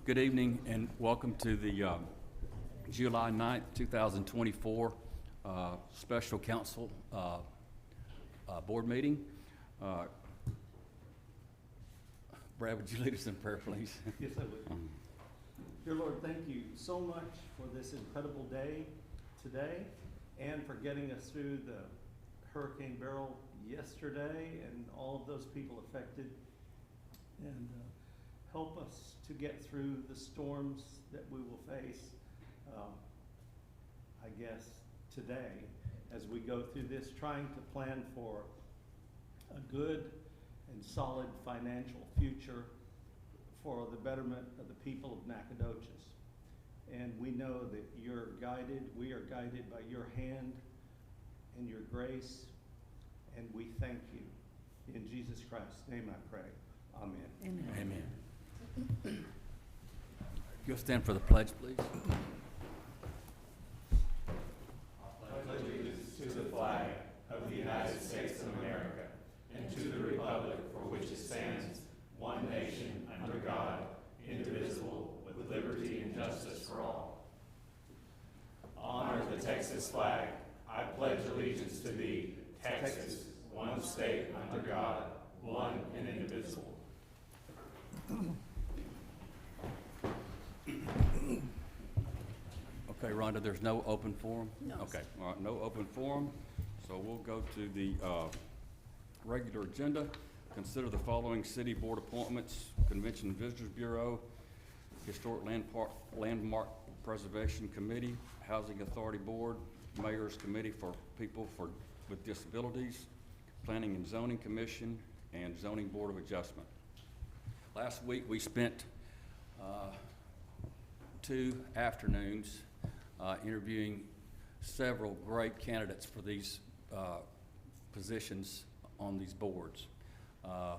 Good evening and welcome to the July 9th, 2024 Special Council Board meeting. Brad, would you lead us in prayer, please? Yes, I would. Dear Lord, thank you so much for this incredible day today and for getting us through the Hurricane Beryl yesterday and all of those people affected. And help us to get through the storms that we will face, I guess, today as we go through this, trying to plan for a good and solid financial future for the betterment of the people of Nacogdoches. And we know that you're guided, we are guided by your hand and your grace, and we thank you. In Jesus Christ's name I pray. Amen. Amen. Amen. You'll stand for the pledge, please. I pledge allegiance to the flag of the United States of America and to the republic for which it stands, one nation, under God, indivisible, with liberty and justice for all. Honor the Texas flag. I pledge allegiance to thee, Texas, one state under God, one and indivisible. Okay, Rhonda, there's no open forum? No. Okay, all right, no open forum. So we'll go to the regular agenda. Consider the following city board appointments: Convention and Visitors Bureau, Historic Landmark Preservation Committee, Housing Authority Board, Mayor's Committee for People with Disabilities, Planning and Zoning Commission, and Zoning Board of Adjustment. Last week we spent 2 afternoons interviewing several great candidates for these positions on these boards. I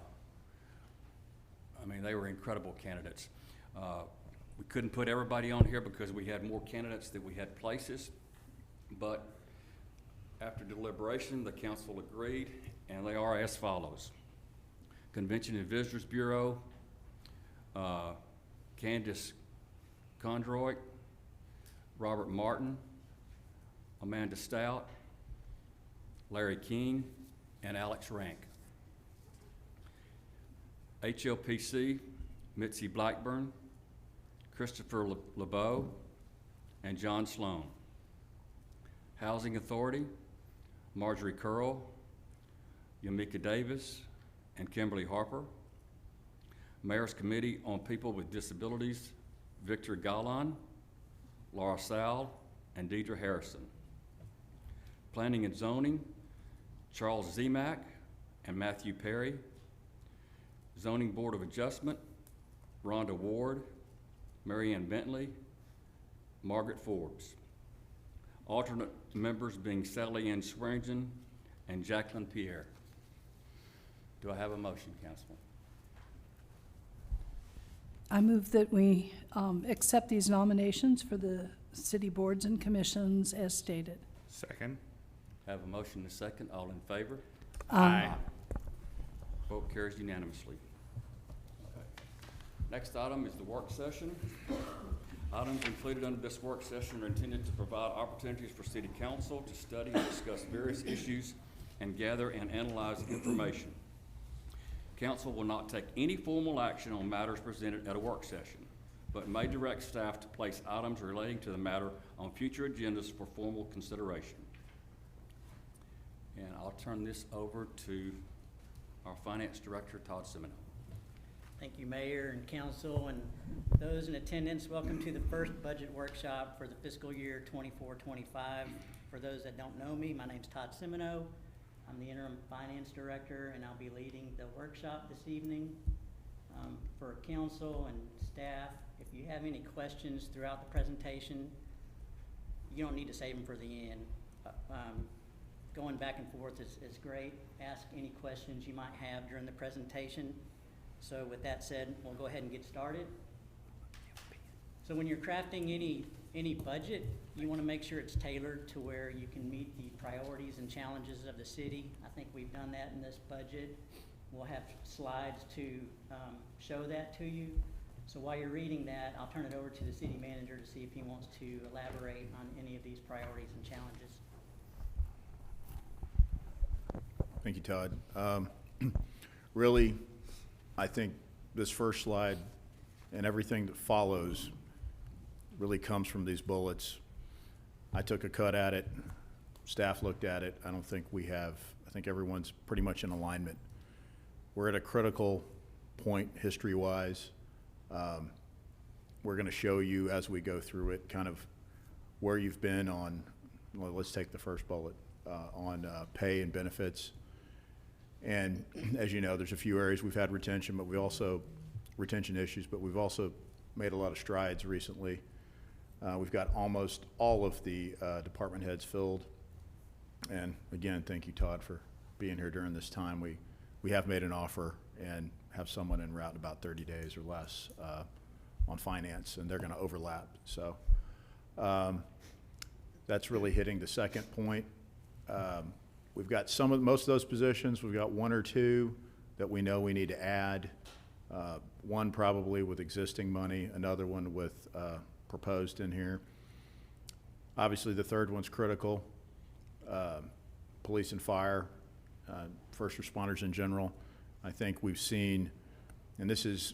mean, they were incredible candidates. We couldn't put everybody on here because we had more candidates than we had places, but after deliberation, the council agreed, and they are as follows. Convention and Visitors Bureau, Candace Condroit, Robert Martin, Amanda Stout, Larry King, and Alex Rank. HLPC, Mitzi Blackburn, Christopher LeBeau, and John Sloan. Housing Authority, Marjorie Curl, Yamika Davis, and Kimberly Harper. Mayor's Committee on People with Disabilities, Victor Galan, Laura Sal, and Deidre Harrison. Planning and Zoning, Charles Zemak and Matthew Perry. Zoning Board of Adjustment, Rhonda Ward, Marianne Bentley, Margaret Forbes. Alternate members being Sally Ann Swearingen and Jacqueline Pierre. Do I have a motion, Councilman? I move that we accept these nominations for the city boards and commissions as stated. Second. Have a motion and a second. All in favor? Aye. Vote carries unanimously. Okay. Next item is the work session. Items included under this work session are intended to provide opportunities for City Council to study and discuss various issues and gather and analyze information. Council will not take any formal action on matters presented at a work session, but may direct staff to place items relating to the matter on future agendas for formal consideration. And I'll turn this over to our Finance Director, Todd Semino. Thank you, Mayor and Council, and those in attendance. Welcome to the first budget workshop for the fiscal year 24-25. For those that don't know me, my name's Todd Semino. I'm the Interim Finance Director, and I'll be leading the workshop this evening. For Council and staff, if you have any questions throughout the presentation, you don't need to save them for the end. Going back and forth is great. Ask any questions you might have during the presentation. So with that said, we'll go ahead and get started. So when you're crafting any budget, you want to make sure it's tailored to where you can meet the priorities and challenges of the city. I think we've done that in this budget. We'll have slides to show that to you. So while you're reading that, I'll turn it over to the city manager to see if he wants to elaborate on any of these priorities and challenges. Thank you, Todd. Really, I think this first slide and everything that follows really comes from these bullets. I took a cut at it. Staff looked at it. I don't think we have, I think everyone's pretty much in alignment. We're at a critical point history-wise. We're going to show you as we go through it kind of where you've been on, well, let's take the first bullet, on pay and benefits. And as you know, there's a few areas we've had retention, but we also, retention issues, but we've also made a lot of strides recently. We've got almost all of the department heads filled. And again, thank you, Todd, for being here during this time. We have made an offer and have someone en route in about 30 days or less on finance, and they're going to overlap. So that's really hitting the second point. We've got most of those positions. We've got one or two that we know we need to add. One probably with existing money, another one with proposed in here. Obviously, the third one's critical. Police and fire, first responders in general. I think we've seen, and this is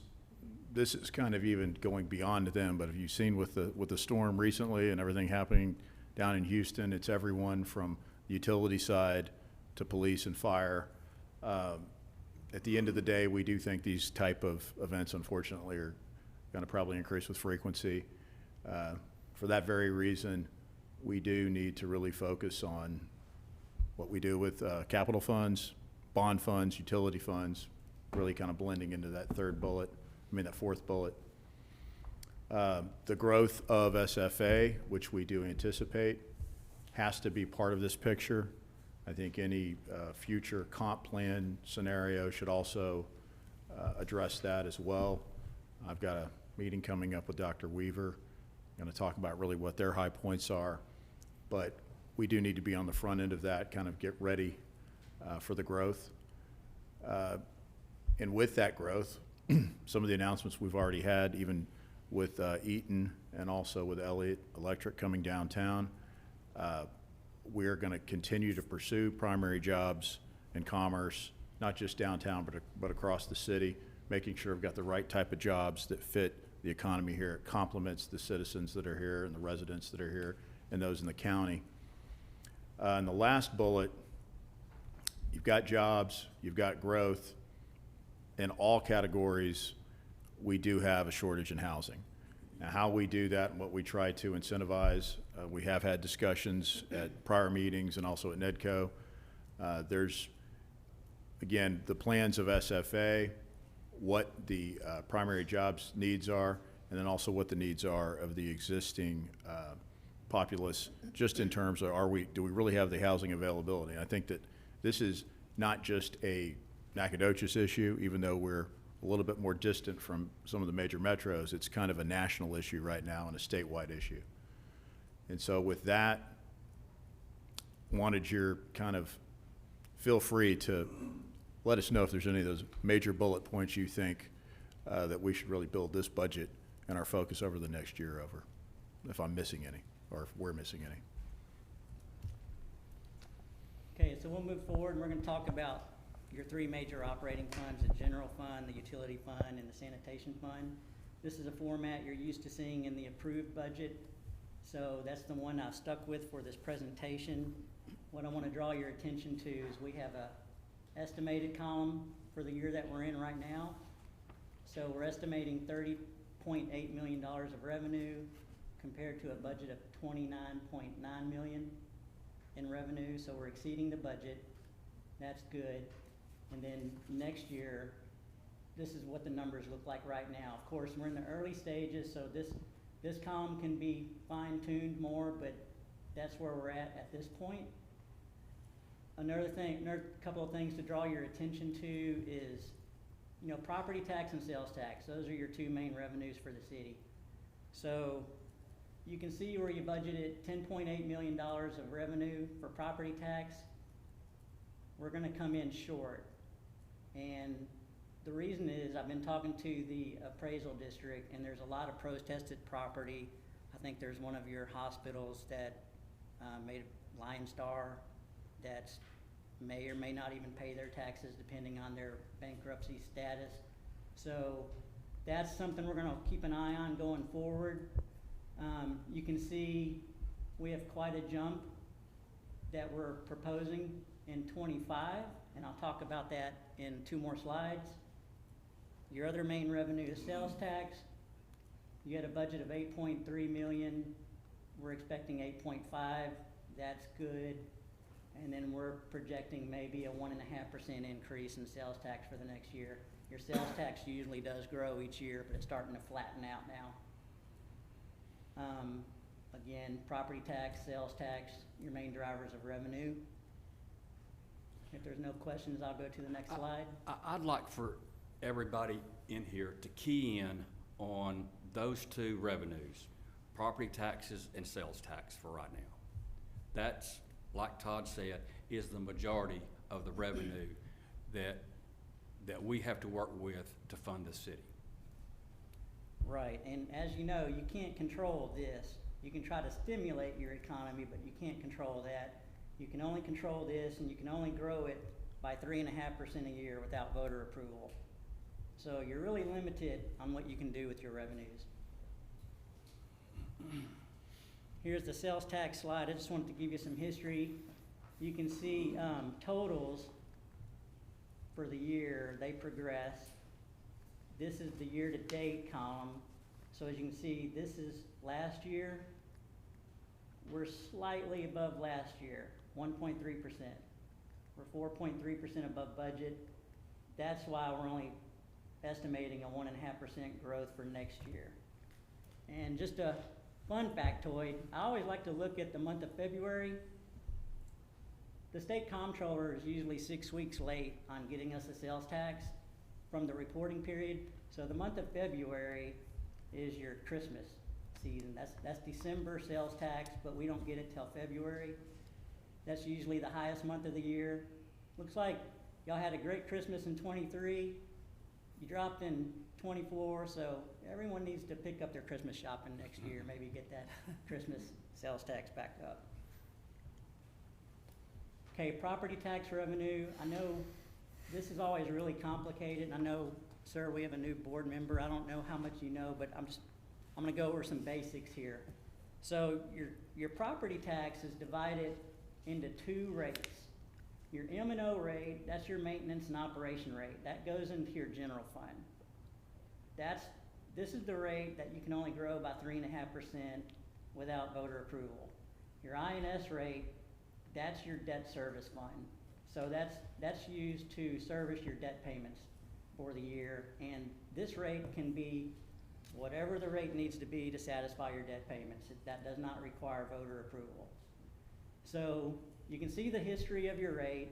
kind of even going beyond them, but have you seen with the storm recently and everything happening down in Houston, it's everyone from the utility side to police and fire. At the end of the day, we do think these type of events, unfortunately, are going to probably increase with frequency. For that very reason, we do need to really focus on what we do with capital funds, bond funds, utility funds, really kind of blending into that that fourth bullet. The growth of SFA, which we do anticipate, has to be part of this picture. I think any future comp plan scenario should also address that as well. I've got a meeting coming up with Dr. Weaver. I'm going to talk about really what their high points are, but we do need to be on the front end of that, kind of get ready for the growth. And with that growth, some of the announcements we've already had, even with Eaton and also with Elliott Electric coming downtown, we're going to continue to pursue primary jobs and commerce, not just downtown, but across the city, making sure we've got the right type of jobs that fit the economy here. It complements the citizens that are here and the residents that are here and those in the county. And the last bullet, you've got jobs, you've got growth. In all categories, we do have a shortage in housing. Now, how we do that and what we try to incentivize, we have had discussions at prior meetings and also at NEDCO. There's, again, the plans of SFA, what the primary jobs needs are, and then also what the needs are of the existing populace, just in terms of do we really have the housing availability? And I think that this is not just a Nacogdoches issue, even though we're a little bit more distant from some of the major metros. It's kind of a national issue right now and a statewide issue. And so with that, wanted your kind of feel free to let us know if there's any of those major bullet points you think that we should really build this budget and our focus over the next year over, if I'm missing any, or if we're missing any. Okay, so we'll move forward and we're going to talk about your three major operating funds, the general fund, the utility fund, and the sanitation fund. This is a format you're used to seeing in the approved budget. So that's the one I've stuck with for this presentation. What I want to draw your attention to is we have a estimated column for the year that we're in right now. So we're estimating $30.8 million of revenue compared to a budget of $29.9 million in revenue. So we're exceeding the budget. That's good. And then next year, this is what the numbers look like right now. Of course, we're in the early stages, so this column can be fine-tuned more, but that's where we're at this point. Another couple of things to draw your attention to is, property tax and sales tax. Those are your two main revenues for the city. So you can see where you budgeted $10.8 million of revenue for property tax. We're going to come in short. And the reason is I've been talking to the appraisal district, and there's a lot of protested property. I think there's one of your hospitals that made a Lion Star that's may or may not even pay their taxes depending on their bankruptcy status. So that's something we're gonna keep an eye on going forward. You can see we have quite a jump that we're proposing in '25, and I'll talk about that in 2 more slides. Your other main revenue is sales tax. You had a budget of 8.3 million. We're expecting 8.5. That's good. And then we're projecting maybe a 1.5% increase in sales tax for the next year. Your sales tax usually does grow each year, but it's starting to flatten out now. Again, property tax, sales tax, your main drivers of revenue. If there's no questions, I'll go to the next slide. I'd like for everybody in here to key in on those 2 revenues, property taxes and sales tax for right now. That's, like Todd said, is the majority of the revenue that we have to work with to fund the city. Right, and as you know, you can't control this. You can try to stimulate your economy, but you can't control that. You can only control this, and you can only grow it by 3.5% a year without voter approval. So you're really limited on what you can do with your revenues. Here's the sales tax slide. I just wanted to give you some history. You can see totals for the year, they progress. This is the year-to-date column. So as you can see, this is last year. We're slightly above last year, 1.3%. We're 4.3% above budget. That's why we're only estimating a 1.5% growth for next year. And just a fun factoid, I always like to look at the month of February. The state comptroller is usually 6 weeks late on getting us a sales tax from the reporting period. So the month of February is your Christmas season. That's December sales tax, but we don't get it till February. That's usually the highest month of the year. Looks like y'all had a great Christmas in '23. You dropped in '24, so everyone needs to pick up their Christmas shopping next year, maybe get that Christmas sales tax back up. Okay, property tax revenue. I know this is always really complicated. I know, sir, we have a new board member. I don't know how much you know, but I'm gonna go over some basics here. So your property tax is divided into 2 rates. Your M&O rate, that's your maintenance and operation rate. That goes into your general fund. This is the rate that you can only grow by 3.5% without voter approval. Your INS rate, that's your debt service fund. So that's used to service your debt payments for the year. And this rate can be whatever the rate needs to be to satisfy your debt payments. That does not require voter approval. So you can see the history of your rate,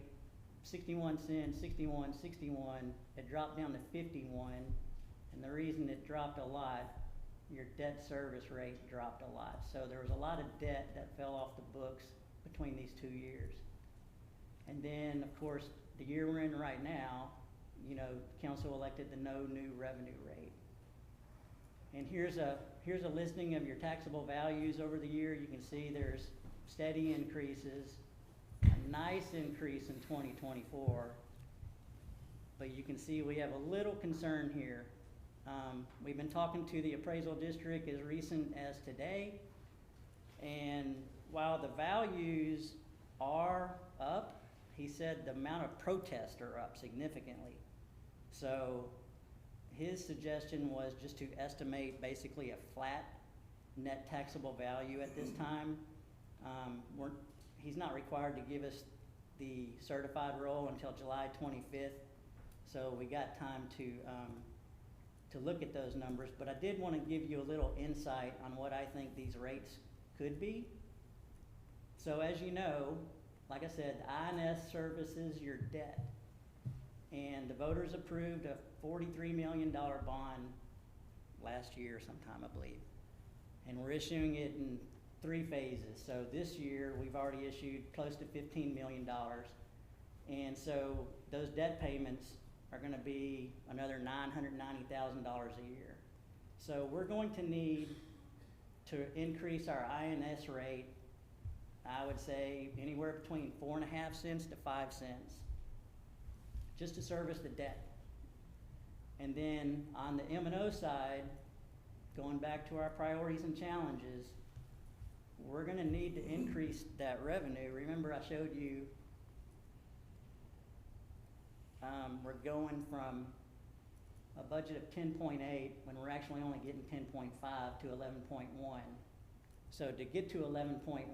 61 cents, 61, 61. It dropped down to 51. And the reason it dropped a lot, your debt service rate dropped a lot. So there was a lot of debt that fell off the books between these 2 years. And then, of course, the year we're in right now, you know, council elected the no new revenue rate. And here's a listing of your taxable values over the year. You can see there's steady increases, a nice increase in 2024. But you can see we have a little concern here. We've been talking to the appraisal district as recent as today. And while the values are up, he said the amount of protests are up significantly. So his suggestion was just to estimate basically a flat net taxable value at this time. He's not required to give us the certified roll until July 25th. So we got time to look at those numbers, but I did want to give you a little insight on what I think these rates could be. So as you know, like I said, the INS services your debt. And the voters approved a $43 million bond last year sometime, I believe. And we're issuing it in 3 phases. So this year, we've already issued close to $15 million. And so those debt payments are gonna be another $990,000 a year. So we're going to need to increase our INS rate, I would say anywhere between 4.5 cents to 5 cents, just to service the debt. And then on the M&O side, going back to our priorities and challenges, we're gonna need to increase that revenue. Remember I showed you, we're going from a budget of 10.8 when we're actually only getting 10.5 to 11.1. So to get to 11.1,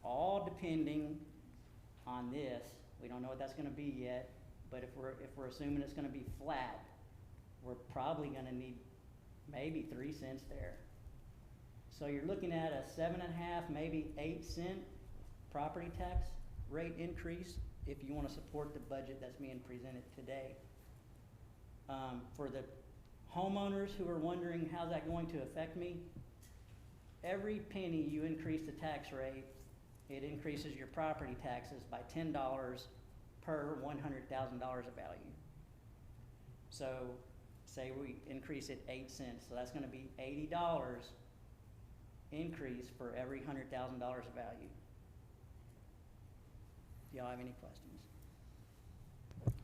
all depending on this, we don't know what that's gonna be yet, but if we're assuming it's gonna be flat, we're probably gonna need maybe 3 cents there. So you're looking at a 7.5, maybe 8 cent property tax rate increase if you wanna support the budget that's being presented today. For the homeowners who are wondering how's that going to affect me, every penny you increase the tax rate, it increases your property taxes by $10 per $100,000 of value. So say we increase it 8 cents, so that's gonna be $80 increase for every $100,000 of value. Do y'all have any questions?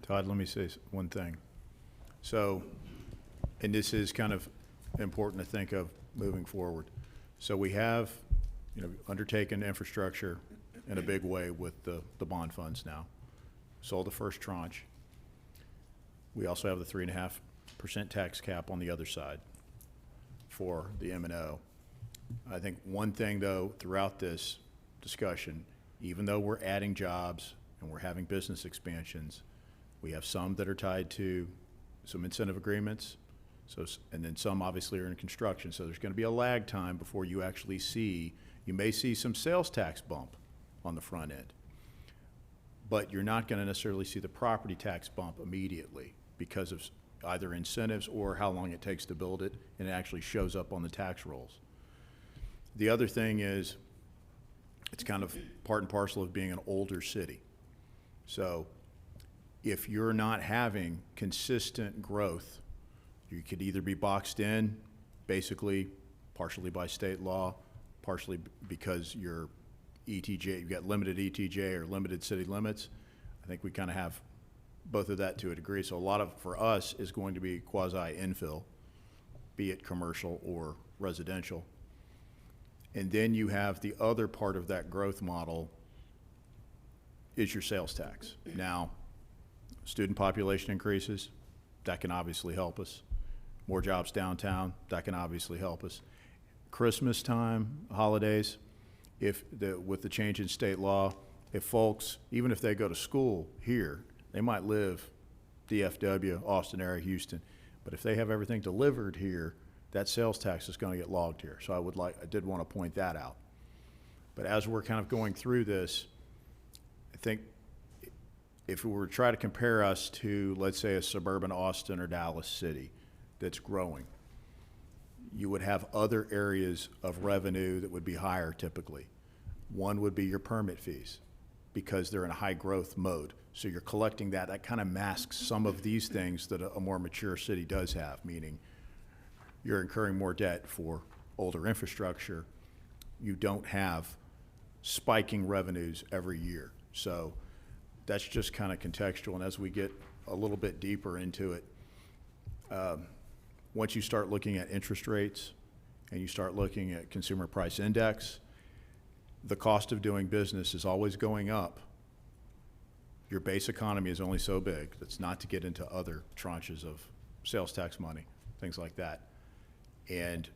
Todd, let me say one thing. So, and this is kind of important to think of moving forward. So we have, undertaken infrastructure in a big way with the bond funds now. Sold the first tranche. We also have the 3.5% tax cap on the other side for the M&O. I think one thing, though, throughout this discussion, even though we're adding jobs and we're having business expansions, we have some that are tied to some incentive agreements, and then some obviously are in construction. So there's going to be a lag time before you actually see, you may see some sales tax bump on the front end, but you're not going to necessarily see the property tax bump immediately because of either incentives or how long it takes to build it, and it actually shows up on the tax rolls. The other thing is, it's kind of part and parcel of being an older city. So if you're not having consistent growth, you could either be boxed in, basically partially by state law, partially because you're ETJ, you've got limited ETJ or limited city limits. I think we kind of have both of that to a degree. So a lot of, for us, is going to be quasi-infill, be it commercial or residential. And then you have the other part of that growth model is your sales tax. Now, student population increases, that can obviously help us. More jobs downtown, that can obviously help us. Christmas time, holidays, with the change in state law, if folks, even if they go to school here, they might live DFW, Austin area, Houston, but if they have everything delivered here, that sales tax is going to get logged here. So I did want to point that out. But as we're kind of going through this, I think if we were to try to compare us to, let's say, a suburban Austin or Dallas city that's growing, you would have other areas of revenue that would be higher typically. One would be your permit fees because they're in a high growth mode. So you're collecting that. That kind of masks some of these things that a more mature city does have, meaning you're incurring more debt for older infrastructure. You don't have spiking revenues every year. So that's just kind of contextual. And as we get a little bit deeper into it, once you start looking at interest rates and you start looking at consumer price index, the cost of doing business is always going up. Your base economy is only so big. That's not to get into other tranches of sales tax money, things like that. And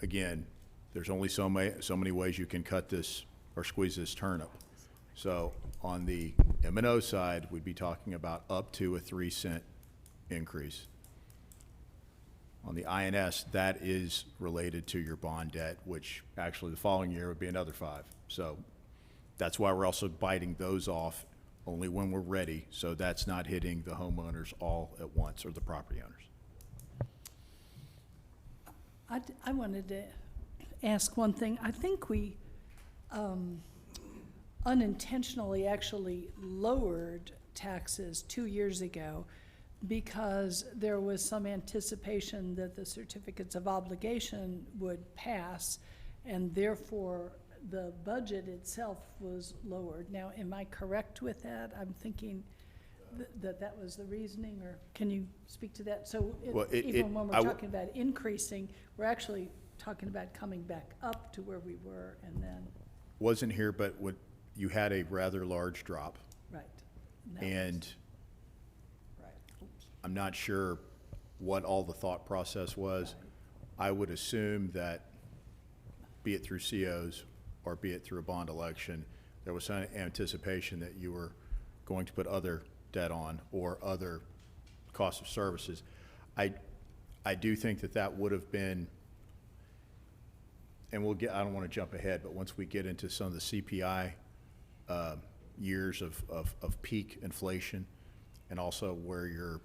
again, there's only so many ways you can cut this or squeeze this turnip. So on the M&O side, we'd be talking about up to a 3 cent increase. On the INS, that is related to your bond debt, which actually the following year would be another 5. So that's why we're also biting those off only when we're ready. So that's not hitting the homeowners all at once or the property owners. I wanted to ask one thing. I think we unintentionally actually lowered taxes 2 years ago because there was some anticipation that the certificates of obligation would pass, and therefore the budget itself was lowered. Now, am I correct with that? I'm thinking that was the reasoning, or can you speak to that? So Well, even when I we're w- talking about increasing, we're actually talking about coming back up to where we were, and then, Wasn't here, but you had a rather large drop, right. that was- and Right. Oops. I'm not sure what all the thought process was. I would assume that, be it through COs or be it through a bond election, there was some anticipation that you were going to put other debt on or other cost of services. I do think that would have been, and I don't want to jump ahead, but once we get into some of the CPI years of peak inflation, and also where your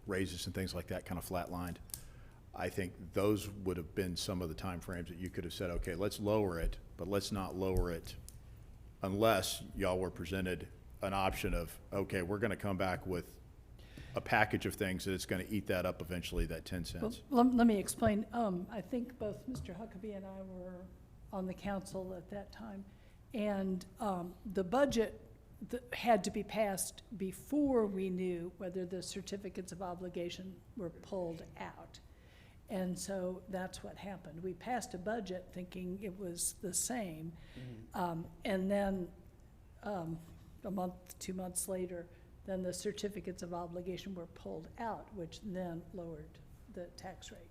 raises and things like that kind of flatlined, I think those would have been some of the timeframes that you could have said, okay, let's lower it, but let's not lower it unless y'all were presented an option of, okay, we're going to come back with a package of things that it's going to eat that up eventually, that 10 Well, cents. let me explain. I think both Mr. Huckabee and I were on the council at that time, and the budget had to be passed before we knew whether the certificates of obligation were pulled out. And so that's what happened. We passed a budget thinking it was the same. And then a month, 2 months later, then the certificates of obligation were pulled out, which then lowered the tax rate.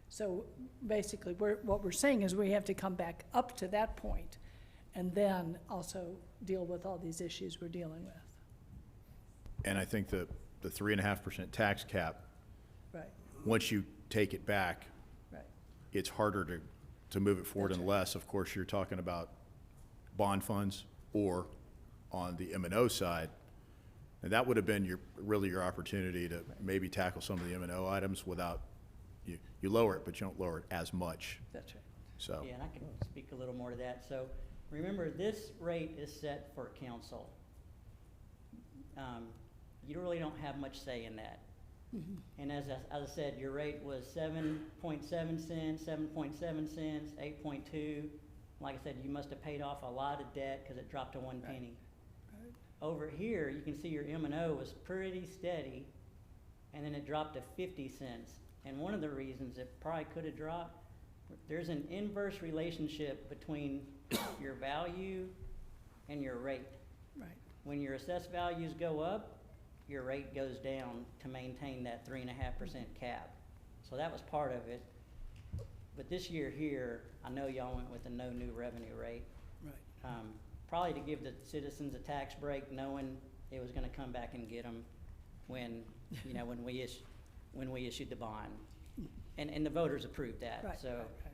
So basically, what we're saying is we have to come back up to that point and then also deal with all these issues we're dealing with. And I think the 3.5% tax cap, Right, once you take it back, right. it's harder to move it forward That's right. unless, of course, you're talking about bond funds or on the M&O side. And that would have been really your opportunity to maybe tackle some of the M&O items without, you lower it, but you don't lower it as much, That's right. so. Yeah, and I can speak a little more to that. So remember, this rate is set for council. You really don't have much say in that. And as I said, your rate was 7.7 cents, 7.7 cents, 8.2. Like I said, you must have paid off a lot of debt because it dropped to 1 penny. Right. Over here, you can see your M&O was pretty steady, and then it dropped to 50 cents. And one of the reasons it probably could have dropped, there's an inverse relationship between your value and your rate. Right. When your assessed values go up, your rate goes down to maintain that 3.5% cap. So that was part of it. But this year here, I know y'all went with a no new revenue rate. Right. Probably to give the citizens a tax break, knowing it was gonna come back and get them when, when we issued the bond. And the voters approved that, Right, so. right, right.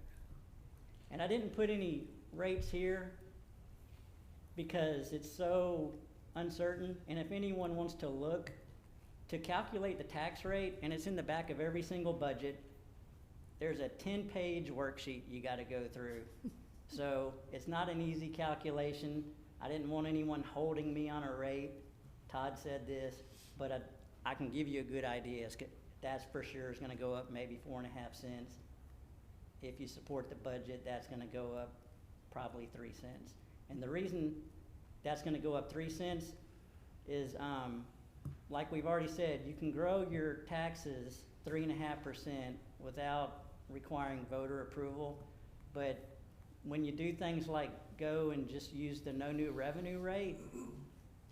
And I didn't put any rates here because it's so uncertain. And if anyone wants to look, to calculate the tax rate, and it's in the back of every single budget, there's a 10-page worksheet you gotta go through. So it's not an easy calculation. I didn't want anyone holding me on a rate. Todd said this, but I can give you a good idea. That's for sure is gonna go up maybe 4.5 cents. If you support the budget, that's gonna go up probably 3 cents. And the reason that's gonna go up 3 cents is, like we've already said, you can grow your taxes 3.5% without requiring voter approval. But when you do things like go and just use the no new revenue rate,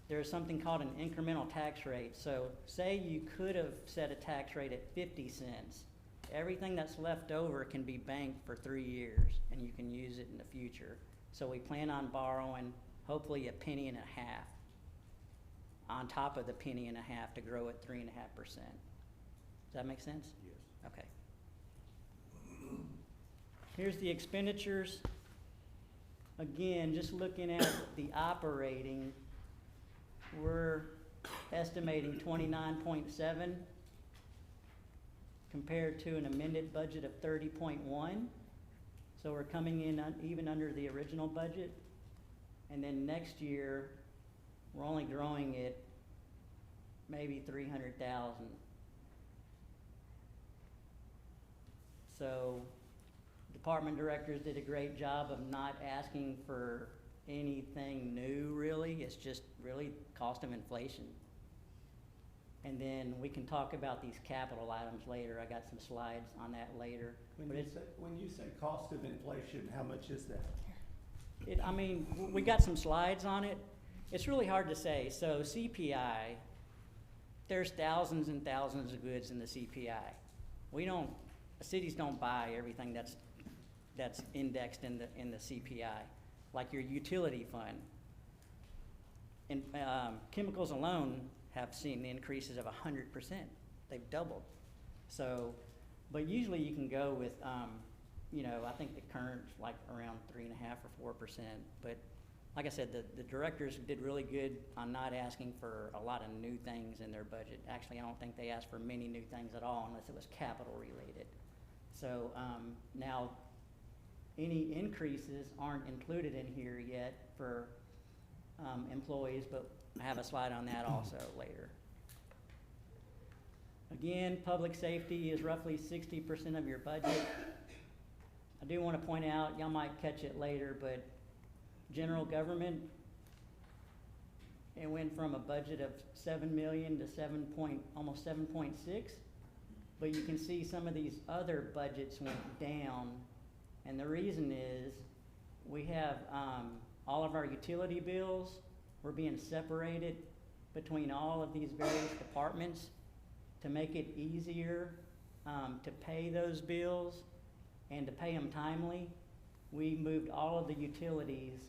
there's something called an incremental tax rate. So say you could have set a tax rate at 50 cents. Everything that's left over can be banked for 3 years, and you can use it in the future. So we plan on borrowing hopefully a penny and a half on top of the penny and a half to grow at 3.5%. Does that make sense? Yes. Okay. Here's the expenditures. Again, just looking at the operating, we're estimating 29.7 compared to an amended budget of 30.1. So we're coming in even under the original budget. And then next year, we're only growing it maybe 300,000. So department directors did a great job of not asking for anything new, really. It's just really cost of inflation. And then we can talk about these capital items later. I got some slides on that later. But it's, When you say cost of inflation, how much is that? I mean, we got some slides on it. It's really hard to say. So CPI, there's thousands and thousands of goods in the CPI. Cities don't buy everything that's indexed in the CPI, like your utility fund. And chemicals alone have seen increases of 100%. They've doubled. So, but usually you can go with, you know, I think the current's like around 3.5 or 4%. But like I said, the directors did really good on not asking for a lot of new things in their budget. Actually, I don't think they asked for many new things at all unless it was capital related. So now any increases aren't included in here yet for employees, but I have a slide on that also later. Again, public safety is roughly 60% of your budget. I do want to point out, y'all might catch it later, but general government, it went from a budget of 7 million to almost 7.6. But you can see some of these other budgets went down. And the reason is we have all of our utility bills were being separated between all of these various departments to make it easier to pay those bills and to pay them timely. We moved all of the utilities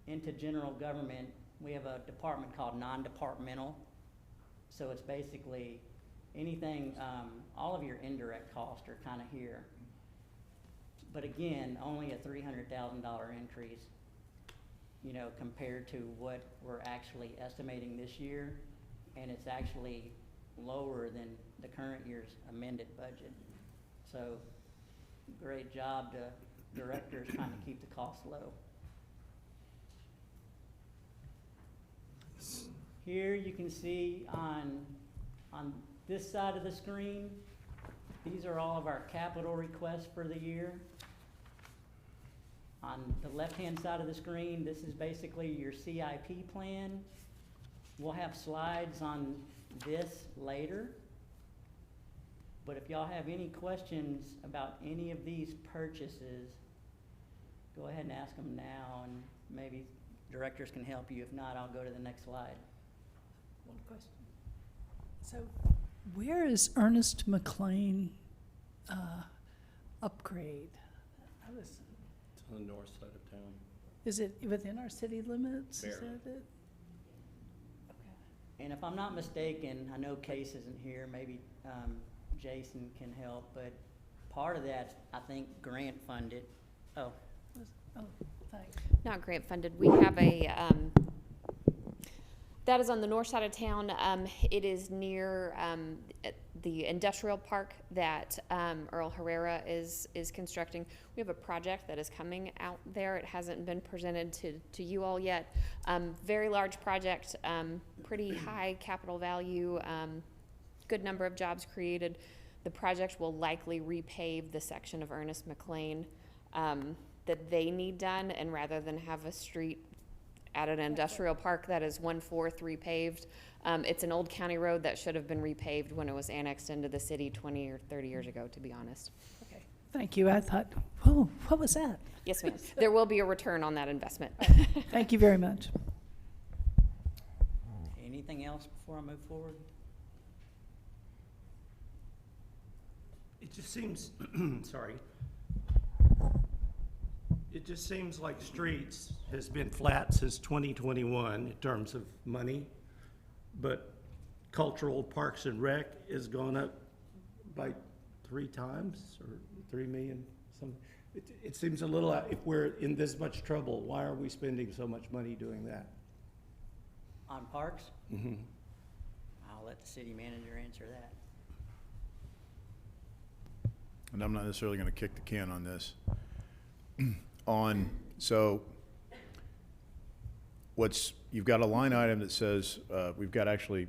into general government. We have a department called non-departmental. So it's basically anything, all of your indirect costs are kind of here. But again, only a $300,000 increase, you know, compared to what we're actually estimating this year. And it's actually lower than the current year's amended budget. So great job to directors trying to keep the costs low. Here you can see on this side of the screen, these are all of our capital requests for the year. On the left-hand side of the screen, this is basically your CIP plan. We'll have slides on this later. But if y'all have any questions about any of these purchases, go ahead and ask them now, and maybe directors can help you. If not, I'll go to the next slide. One question. So where is Ernest McLean upgrade? It's on the north side of town. Is it within our city limits? Is Barely. that it? Okay. And if I'm not mistaken, I know Case isn't here, maybe Jason can help, but part of that, I think, grant funded. Oh, Oh, thanks. Not grant funded. We have a, that is on the north side of town. It is near the industrial park that Earl Herrera is constructing. We have a project that is coming out there. It hasn't been presented to you all yet. Very large project, pretty high capital value, good number of jobs created. The project will likely repave the section of Ernest McLean that they need done, and rather than have a street at an industrial park that is 1/4 repaved, it's an old county road that should have been repaved when it was annexed into the city 20 or 30 years ago, to be honest. Okay. Thank you. I thought, whoa, what was that? Yes, ma'am. There will be a return on that investment. Thank you very much. anything else before I move forward? It just seems, sorry. It just seems like streets has been flat since 2021 in terms of money, but cultural parks and rec has gone up by 3 times or 3 million. It seems a little, if we're in this much trouble, why are we spending so much money doing that? On parks? Mm-hmm. I'll let the city manager answer that. And I'm not necessarily going to kick the can on this. You've got a line item that says, we've got actually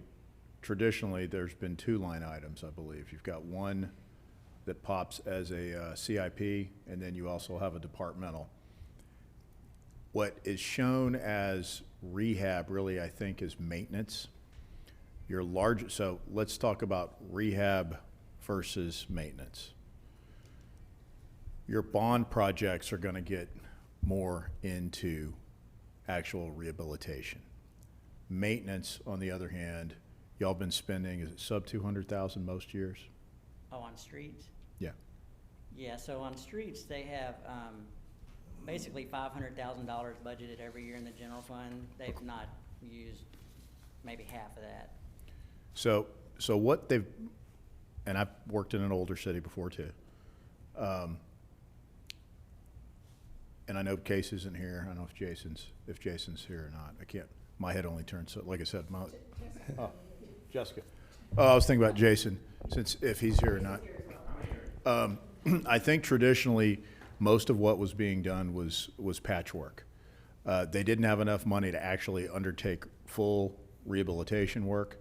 traditionally, there's been 2 line items, I believe. You've got one that pops as a CIP, and then you also have a departmental. What is shown as rehab really, I think, is maintenance. So let's talk about rehab versus maintenance. Your bond projects are gonna get more into actual rehabilitation. Maintenance, on the other hand, y'all been spending, is it sub 200,000 most years? Oh, on streets? Yeah. Yeah, so on streets, they have, basically $500,000 budgeted every year in the general fund. They've not used maybe half of that. So what they've, and I've worked in an older city before too. And I know Case isn't here. I don't know if Jason's here or not. I can't, my head only turns, so like I said, Jessica. Oh, I was thinking about Jason, since if he's here or not. I think traditionally, most of what was being done was patchwork. They didn't have enough money to actually undertake full rehabilitation work.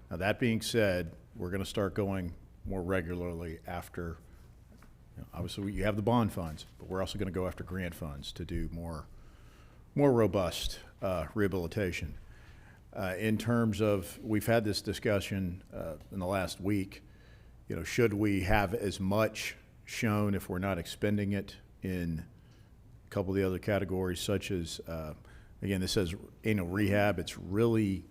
Now, that being said, we're gonna start going more regularly after, obviously, you have the bond funds, but we're also gonna go after grant funds to do more robust rehabilitation. In terms of, we've had this discussion in the last week, should we have as much shown if we're not expending it in a couple of the other categories, such as, again, this says rehab. It's really,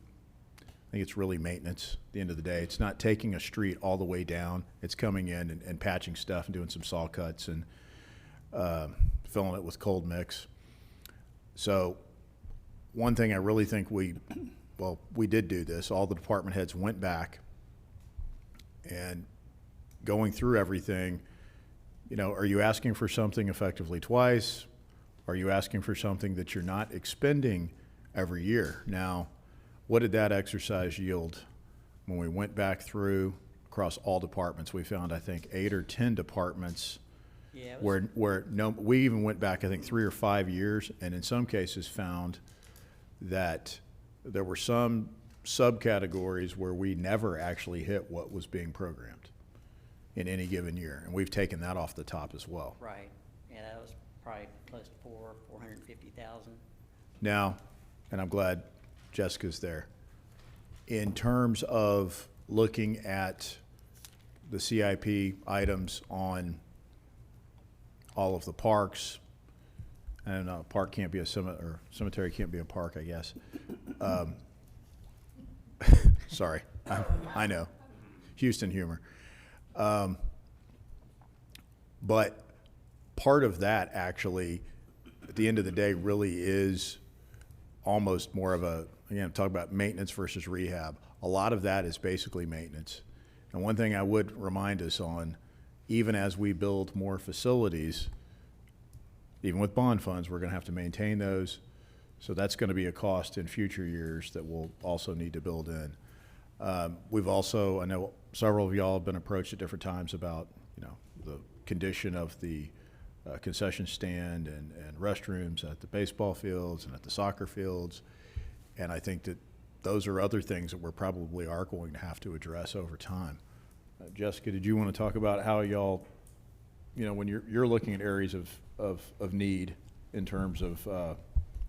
I think it's really maintenance at the end of the day. It's not taking a street all the way down. It's coming in and patching stuff and doing some saw cuts and filling it with cold mix. So one thing I really think we did do this. All the department heads went back and going through everything, are you asking for something effectively twice? Are you asking for something that you're not expending every year? Now, what did that exercise yield? When we went back through across all departments, we found, I think, 8 or 10 departments where we even went back, I think, 3 or 5 years, and in some cases found that there were some subcategories where we never actually hit what was being programmed in any given year, and we've taken that off the top as well. Right. Yeah, that was probably close to 450,000. Now, and I'm glad Jessica's there, in terms of looking at the CIP items on all of the parks, I don't know, a park can't be a cemetery can't be a park, I guess. Sorry, I know, Houston humor. But part of that actually, at the end of the day, really is almost more of a, again, talk about maintenance versus rehab. A lot of that is basically maintenance. And one thing I would remind us on, even as we build more facilities, even with bond funds, we're gonna have to maintain those. So that's gonna be a cost in future years that we'll also need to build in. We've also, I know several of y'all have been approached at different times about, the condition of the concession stand and restrooms at the baseball fields and at the soccer fields. And I think that those are other things that we're probably are going to have to address over time. Jessica, did you want to talk about how y'all, when you're looking at areas of need in terms of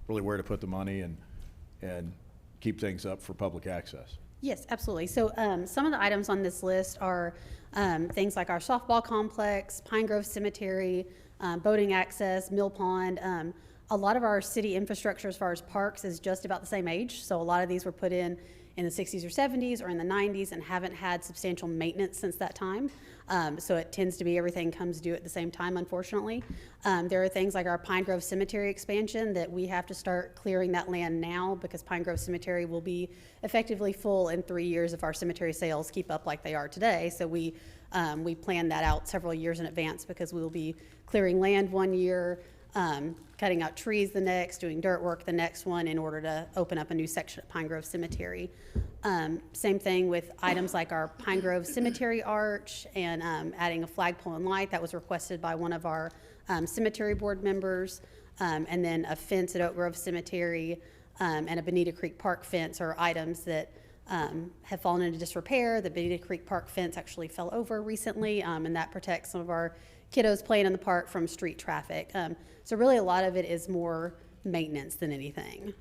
really where to put the money and keep things up for public access? Yes, absolutely. So some of the items on this list are things like our softball complex, Pine Grove Cemetery, boating access, Mill Pond. A lot of our city infrastructure as far as parks is just about the same age. So a lot of these were put in the 60s or 70s or in the 90s and haven't had substantial maintenance since that time. So it tends to be everything comes due at the same time, unfortunately. There are things like our Pine Grove Cemetery expansion that we have to start clearing that land now because Pine Grove Cemetery will be effectively full in 3 years if our cemetery sales keep up like they are today. So we plan that out several years in advance because we will be clearing land one year, cutting out trees the next, doing dirt work the next one in order to open up a new section at Pine Grove Cemetery. Same thing with items like our Pine Grove Cemetery arch and adding a flagpole and light that was requested by one of our cemetery board members, and then a fence at Oak Grove Cemetery and a Bonita Creek Park fence are items that have fallen into disrepair. The Benita Creek Park fence actually fell over recently, and that protects some of our kiddos playing in the park from street traffic. So really a lot of it is more maintenance than anything.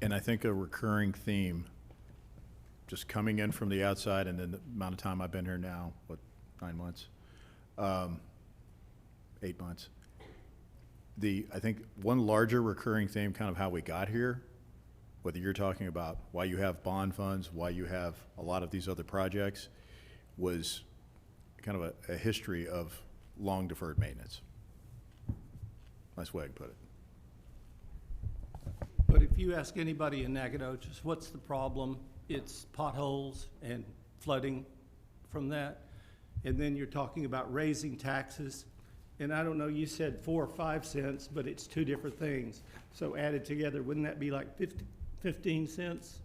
And I think a recurring theme, just coming in from the outside and then the amount of time I've been here now, 9 months? 8 months. I think one larger recurring theme, kind of how we got here, whether you're talking about why you have bond funds, why you have a lot of these other projects, was kind of a history of long deferred maintenance. Nice way to put it. But if you ask anybody in Nacogdoches, what's the problem? It's potholes and flooding from that. And then you're talking about raising taxes. And I don't know, you said 4 or 5 cents, but it's 2 different things. So added together, wouldn't that be like 15 cents?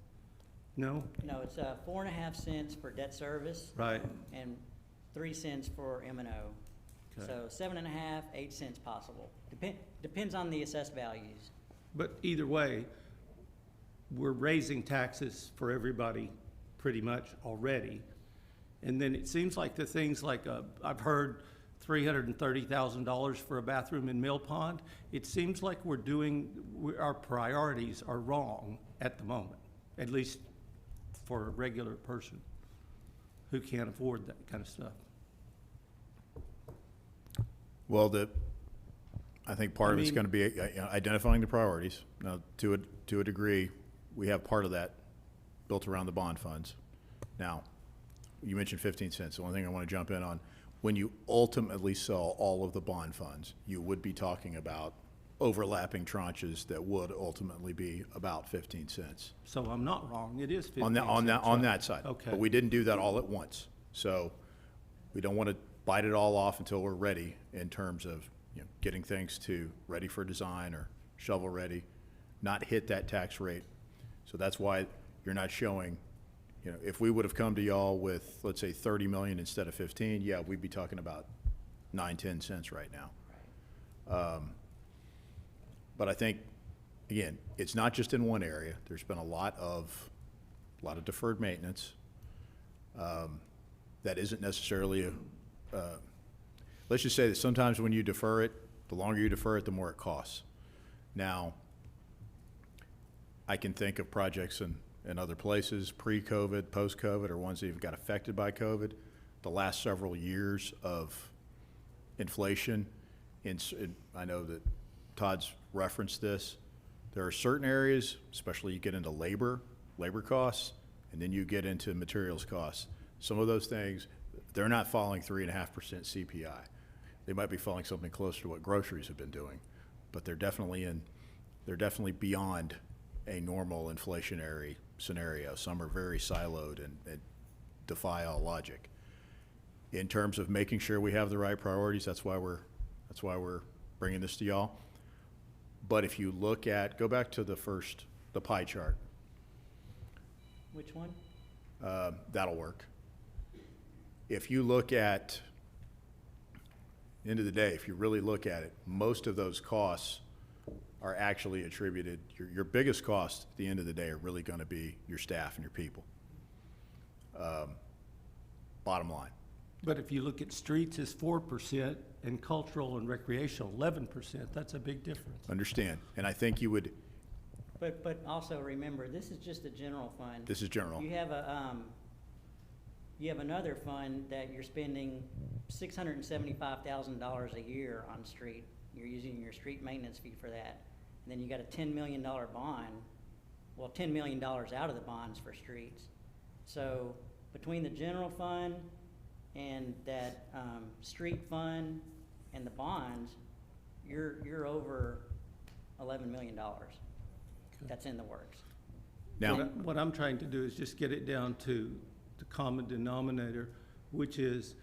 No? No, it's 4.5 cents for debt service Right. and 3 cents for M&O. Okay. So 7.5, 8 cents possible. Depends on the assessed values. But either way, we're raising taxes for everybody pretty much already. And then it seems like the things like, I've heard $330,000 for a bathroom in Mill Pond. It seems like our priorities are wrong at the moment, at least for a regular person who can't afford that kind of stuff. Well, I think part of it's going to be identifying the priorities. Now, to a degree, we have part of that built around the bond funds. Now, you mentioned 15 cents. The only thing I want to jump in on, when you ultimately sell all of the bond funds, you would be talking about overlapping tranches that would ultimately be about 15 cents. So I'm not wrong. It is 15 On cents, right? that side. Okay. But we didn't do that all at once. So we don't want to bite it all off until we're ready in terms of getting things ready for design or shovel ready, not hit that tax rate. So that's why you're not showing, if we would have come to y'all with, let's say, 30 million instead of 15, yeah, we'd be talking about 9-10 cents right now. But I think, again, it's not just in one area. There's been a lot of deferred maintenance that isn't necessarily let's just say that sometimes when you defer it, the longer you defer it, the more it costs. Now, I can think of projects in other places, pre-COVID, post-COVID, or ones that even got affected by COVID. The last several years of inflation, I know that Todd's referenced this. There are certain areas, especially you get into labor costs, and then you get into materials costs. Some of those things, they're not following 3.5% CPI. They might be following something closer to what groceries have been doing, but they're definitely beyond a normal inflationary scenario. Some are very siloed and defy all logic. In terms of making sure we have the right priorities, that's why we're bringing this to y'all. But if you go back to the pie chart. Which one? That'll work. If you look at, end of the day, if you really look at it, most of those costs are actually attributed, your biggest costs at the end of the day are really going to be your staff and your people. Bottom line. But if you look at streets as 4% and cultural and recreational 11%, that's a big difference. Understand. And I think you would, But also remember, this is just a general fund. this is general. You have another fund that you're spending $675,000 a year on street. You're using your street maintenance fee for that. And then you got a $10 million bond. Well, $10 million out of the bonds for streets. So between the general fund and that street fund and the bonds, you're over $11 million. That's in the works. Now, What I'm trying to do is just get it down to the common denominator, which is,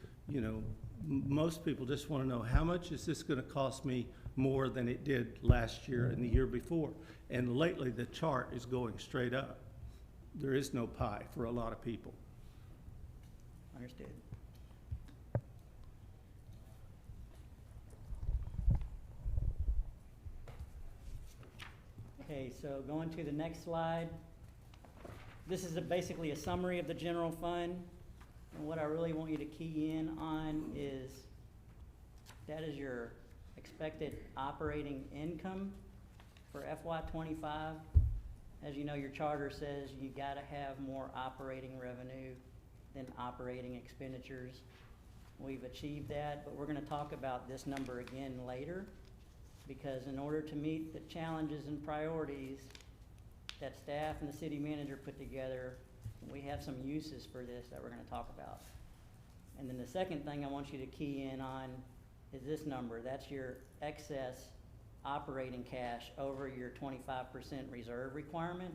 most people just want to know, how much is this going to cost me more than it did last year and the year before? And lately, the chart is going straight up. There is no pie for a lot of people. Understood. Okay, so going to the next slide. This is basically a summary of the general fund. And what I really want you to key in on is that is your expected operating income for FY '25. As you know, your charter says you gotta have more operating revenue than operating expenditures. We've achieved that, but we're gonna talk about this number again later, because in order to meet the challenges and priorities that staff and the city manager put together, we have some uses for this that we're gonna talk about. And then the second thing I want you to key in on is this number. That's your excess operating cash over your 25% reserve requirement.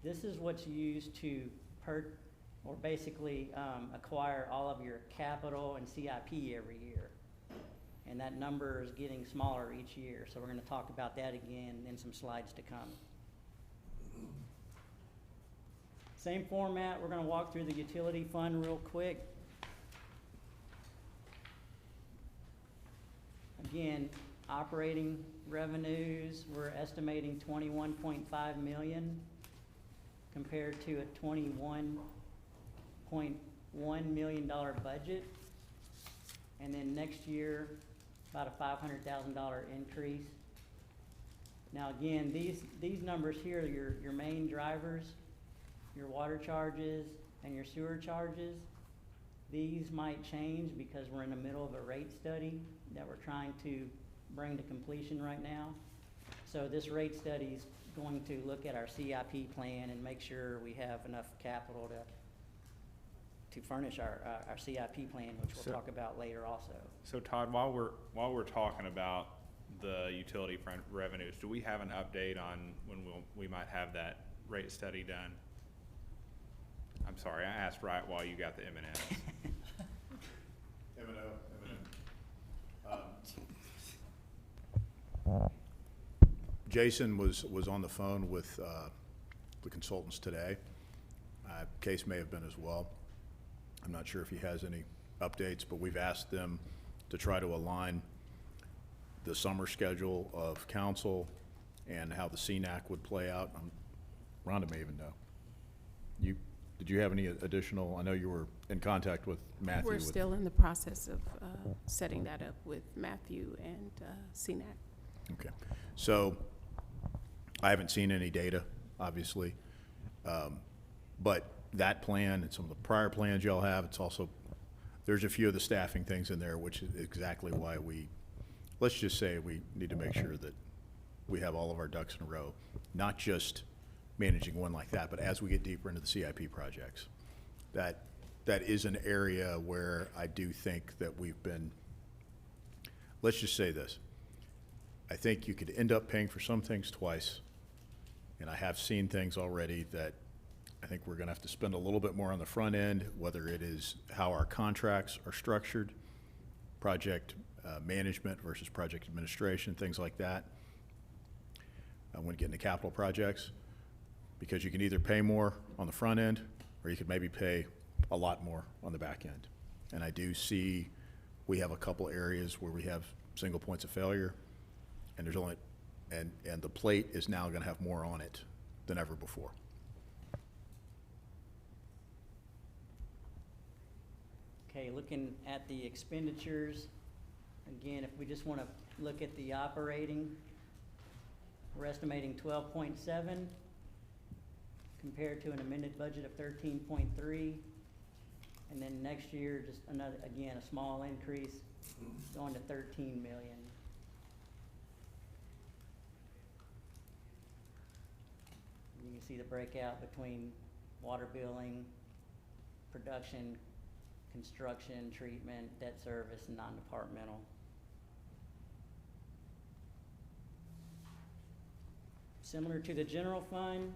This is what's used to basically acquire all of your capital and CIP every year. And that number is getting smaller each year, so we're gonna talk about that again in some slides to come. Same format, we're gonna walk through the utility fund real quick. Again, operating revenues, we're estimating 21.5 million compared to a $21.1 million budget. And then next year, about a $500,000 increase. Now again, these numbers here are your main drivers, your water charges and your sewer charges. These might change because we're in the middle of a rate study that we're trying to bring to completion right now. So this rate study is going to look at our CIP plan and make sure we have enough capital to furnish our CIP plan, which we'll talk about later also. So Todd, while we're talking about the utility front revenues, do we have an update on when we might have that rate study done? I'm sorry, I asked right while you got the M&Ms. Jason was on the phone with the consultants today. Case may have been as well. I'm not sure if he has any updates, but we've asked them to try to align the summer schedule of council and how the CNAC would play out. Rhonda may even know. Did you have any additional? I know you were in contact with Matthew. We're still in the process of setting that up with Matthew and CNAC. Okay, so I haven't seen any data, obviously, but that plan and some of the prior plans y'all have, it's also, there's a few of the staffing things in there, which is exactly why let's just say we need to make sure that we have all of our ducks in a row, not just managing one like that, but as we get deeper into the CIP projects. That is an area where I do think that we've been, let's just say this. I think you could end up paying for some things twice, and I have seen things already that I think we're gonna have to spend a little bit more on the front end, whether it is how our contracts are structured, project management versus project administration, things like that. When we get into capital projects, because you can either pay more on the front end, or you could maybe pay a lot more on the back end. And I do see we have a couple areas where we have single points of failure, and there's only, and the plate is now gonna have more on it than ever before. Okay, looking at the expenditures, again, if we just wanna look at the operating, we're estimating 12.7 compared to an amended budget of 13.3. And then next year, just another, again, a small increase, going to 13 million. You can see the breakout between water billing, production, construction, treatment, debt service, and non-departmental. Similar to the general fund,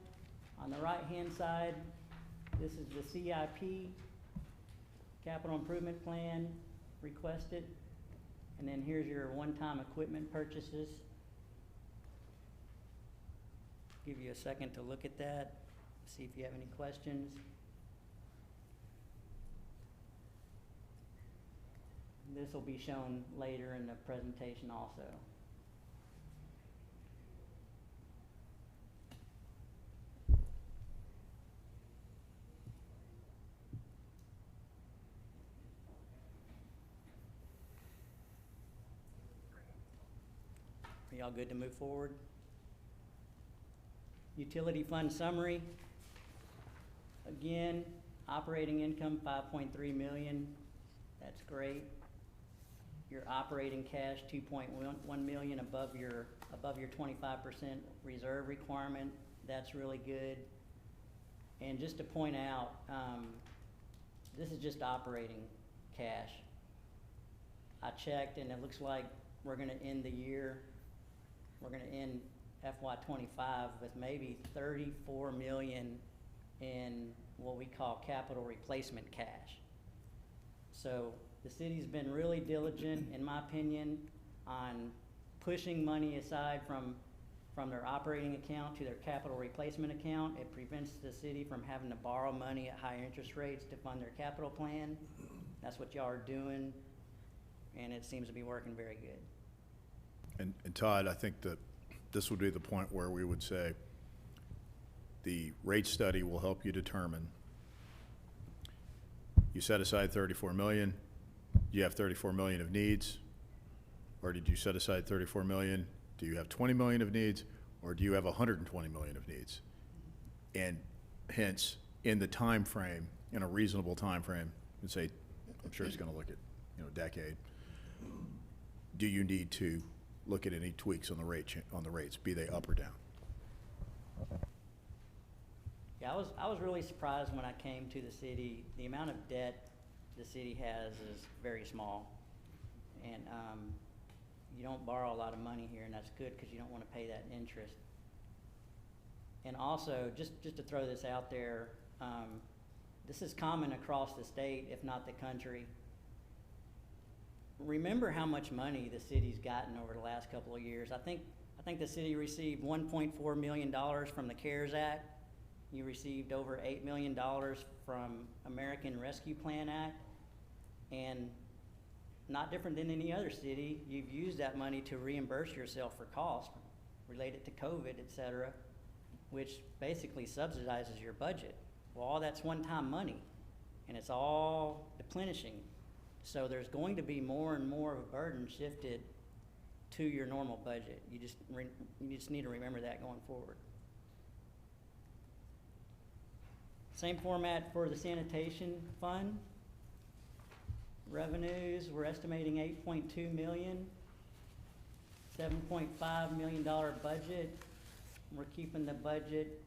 on the right-hand side, this is the CIP, capital improvement plan requested. And then here's your one-time equipment purchases. Give you a second to look at that, see if you have any questions. This will be shown later in the presentation also. Are y'all good to move forward? Utility fund summary. Again, operating income, 5.3 million. That's great. Your operating cash, 2.1 million above your 25% reserve requirement. That's really good. And just to point out, this is just operating cash. I checked and it looks like we're gonna end the year, we're gonna end FY '25 with maybe 34 million in what we call capital replacement cash. So the city's been really diligent, in my opinion, on pushing money aside from their operating account to their capital replacement account. It prevents the city from having to borrow money at higher interest rates to fund their capital plan. That's what y'all are doing, and it seems to be working very good. And Todd, I think that this would be the point where we would say the rate study will help you determine. You set aside 34 million, you have 34 million of needs, or did you set aside 34 million? Do you have 20 million of needs, or do you have 120 million of needs? And hence, in the time frame, in a reasonable time frame, and say, I'm sure he's gonna look at, decade, do you need to look at any tweaks on the rates, be they up or down? Yeah, I was really surprised when I came to the city. The amount of debt the city has is very small. And you don't borrow a lot of money here, and that's good because you don't want to pay that interest. And also, just to throw this out there, this is common across the state, if not the country. Remember how much money the city's gotten over the last couple of years. I think the city received $1.4 million from the CARES Act. You received over $8 million from American Rescue Plan Act. And not different than any other city, you've used that money to reimburse yourself for costs related to COVID, et cetera, which basically subsidizes your budget. Well, all that's one-time money, and it's all replenishing. So there's going to be more and more of a burden shifted to your normal budget. You just need to remember that going forward. Same format for the sanitation fund. Revenues, we're estimating 8.2 million, $7.5 million budget. We're keeping the budget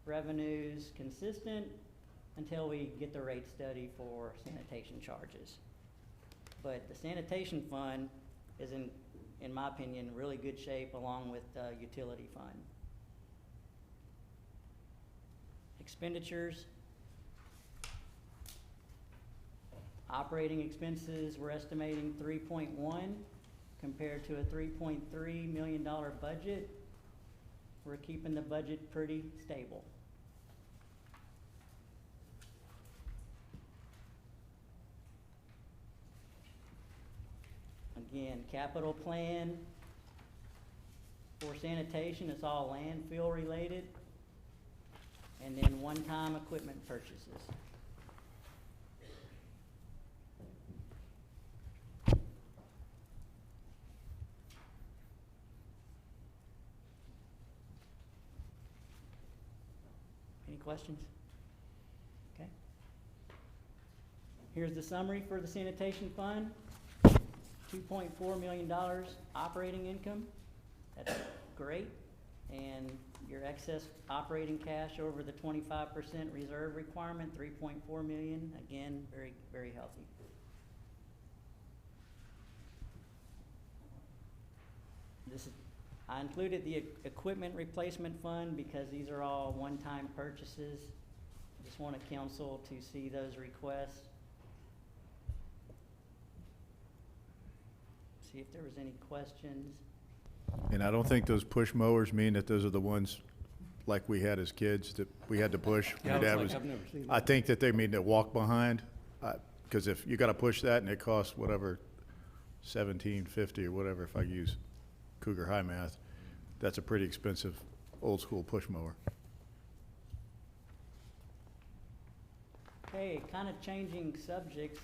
revenues consistent until we get the rate study for sanitation charges. But the sanitation fund is in my opinion, really good shape along with the utility fund. Expenditures. Operating expenses, we're estimating 3.1 compared to a $3.3 million budget. We're keeping the budget pretty stable. Again, capital plan for sanitation, it's all landfill related. And then one-time equipment purchases. Any questions? Okay. Here's the summary for the sanitation fund. $2.4 million operating income. That's great. And your excess operating cash over the 25% reserve requirement, 3.4 million. Again, very, very healthy. I included the equipment replacement fund because these are all one-time purchases. Just wanted council to see those requests. See if there was any questions. And I don't think those push mowers mean that those are the ones like we had as kids that we had to push. Yeah, My dad was, I've never seen I think that they mean to walk behind, because if you gotta push that and it costs whatever, $17.50 or whatever, if I use Cougar High math, that's a pretty expensive old school push mower. Okay, kind of changing subjects.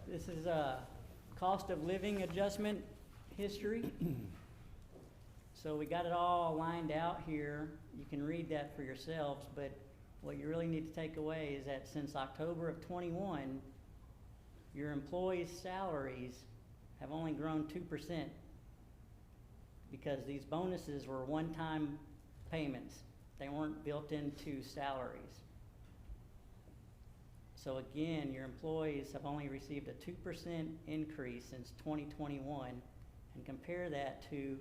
This is a cost of living adjustment history. So we got it all lined out here. You can read that for yourselves, but what you really need to take away is that since October of '21, your employees' salaries have only grown 2% because these bonuses were one-time payments. They weren't built into salaries. So again, your employees have only received a 2% increase since 2021, and compare that to